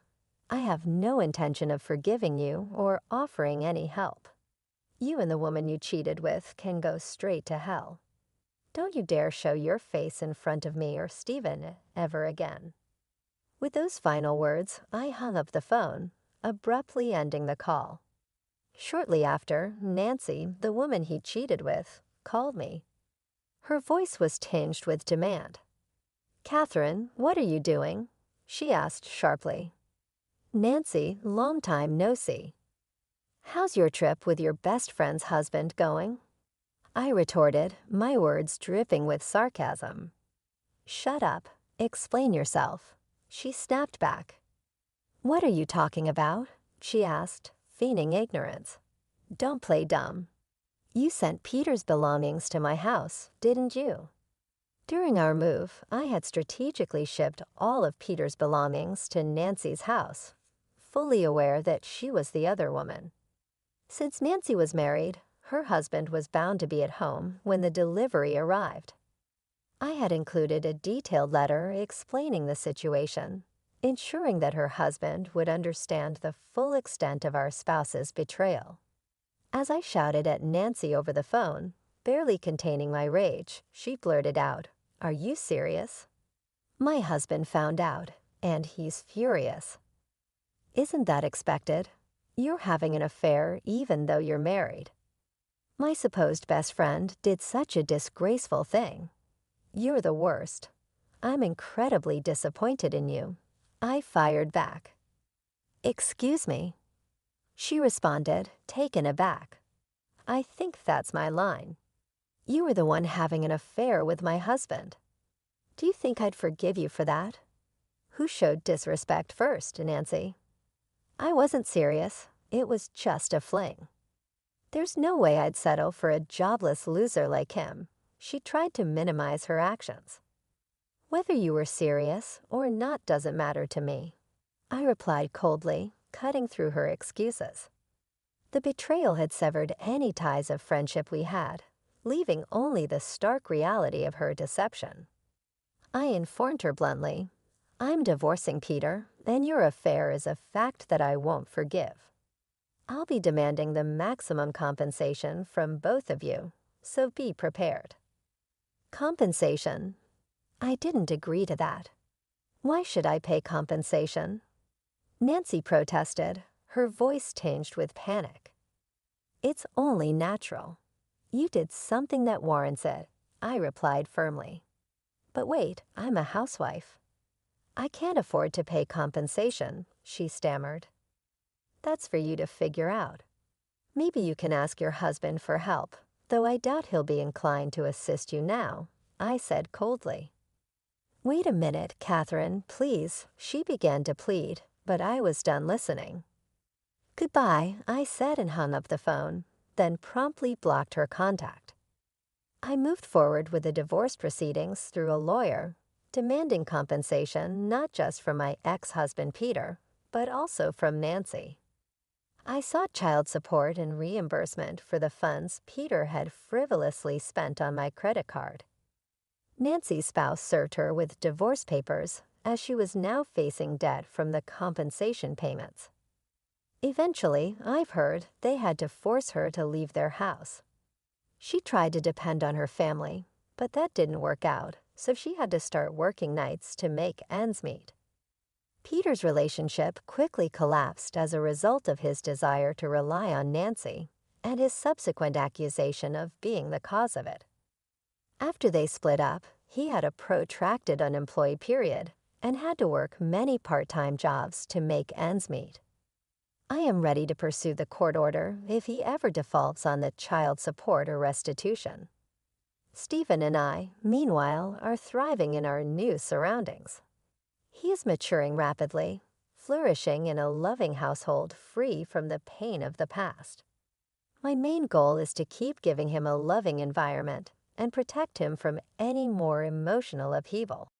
I have no intention of forgiving you or offering any help. You and the woman you cheated with can go straight to hell. Don't you dare show your face in front of me or Stephen ever again. With those final words, I hung up the phone, abruptly ending the call. Shortly after, Nancy, the woman he cheated with, called me. Her voice was tinged with demand. Catherine, what are you doing? She asked sharply. Nancy, long time no see. How's your trip with your best friend's husband going? I retorted, my words dripping with sarcasm. Shut up. Explain yourself. She snapped back. What are you talking about? She asked, feigning ignorance. Don't play dumb. You sent Peter's belongings to my house, didn't you? During our move, I had strategically shipped all of Peter's belongings to Nancy's house, fully aware that she was the other woman. Since Nancy was married, her husband was bound to be at home when the delivery arrived. I had included a detailed letter explaining the situation, ensuring that her husband would understand the full extent of our spouse's betrayal. As I shouted at Nancy over the phone, barely containing my rage, she blurted out, "Are you serious?" My husband found out, and he's furious. Isn't that expected? You're having an affair even though you're married. My supposed best friend did such a disgraceful thing. You're the worst. I'm incredibly disappointed in you. I fired back. Excuse me. She responded, taken aback. I think that's my line. You were the one having an affair with my husband. Do you think I'd forgive you for that? Who showed disrespect first, Nancy? I wasn't serious. It was just a fling. There's no way I'd settle for a jobless loser like him. She tried to minimize her actions. Whether you were serious or not doesn't matter to me, I replied coldly, cutting through her excuses. The betrayal had severed any ties of friendship we had, leaving only the stark reality of her deception. I informed her bluntly, I'm divorcing Peter, and your affair is a fact that I won't forgive. I'll be demanding the maximum compensation from both of you, so be prepared. Compensation? I didn't agree to that. Why should I pay compensation? Nancy protested, her voice tinged with panic. It's only natural. You did something that warrants it, I replied firmly. But wait, I'm a housewife. I can't afford to pay compensation, she stammered. That's for you to figure out. Maybe you can ask your husband for help, though I doubt he'll be inclined to assist you now, I said coldly. Wait a minute, Catherine, please, she began to plead, but I was done listening. Goodbye, I said and hung up the phone, then promptly blocked her contact. I moved forward with the divorce proceedings through a lawyer, demanding compensation not just from my ex-husband Peter, but also from Nancy. I sought child support and reimbursement for the funds Peter had frivolously spent on my credit card. Nancy's spouse served her with divorce papers, as she was now facing debt from the compensation payments. Eventually, I've heard, they had to force her to leave their house. She tried to depend on her family, but that didn't work out, so she had to start working nights to make ends meet. Peter's relationship quickly collapsed as a result of his desire to rely on Nancy and his subsequent accusation of being the cause of it. After they split up, he had a protracted unemployed period and had to work many part-time jobs to make ends meet. I am ready to pursue the court order if he ever defaults on the child support or restitution. Stephen and I, meanwhile, are thriving in our new surroundings. He is maturing rapidly, flourishing in a loving household free from the pain of the past. My main goal is to keep giving him a loving environment and protect him from any more emotional upheaval.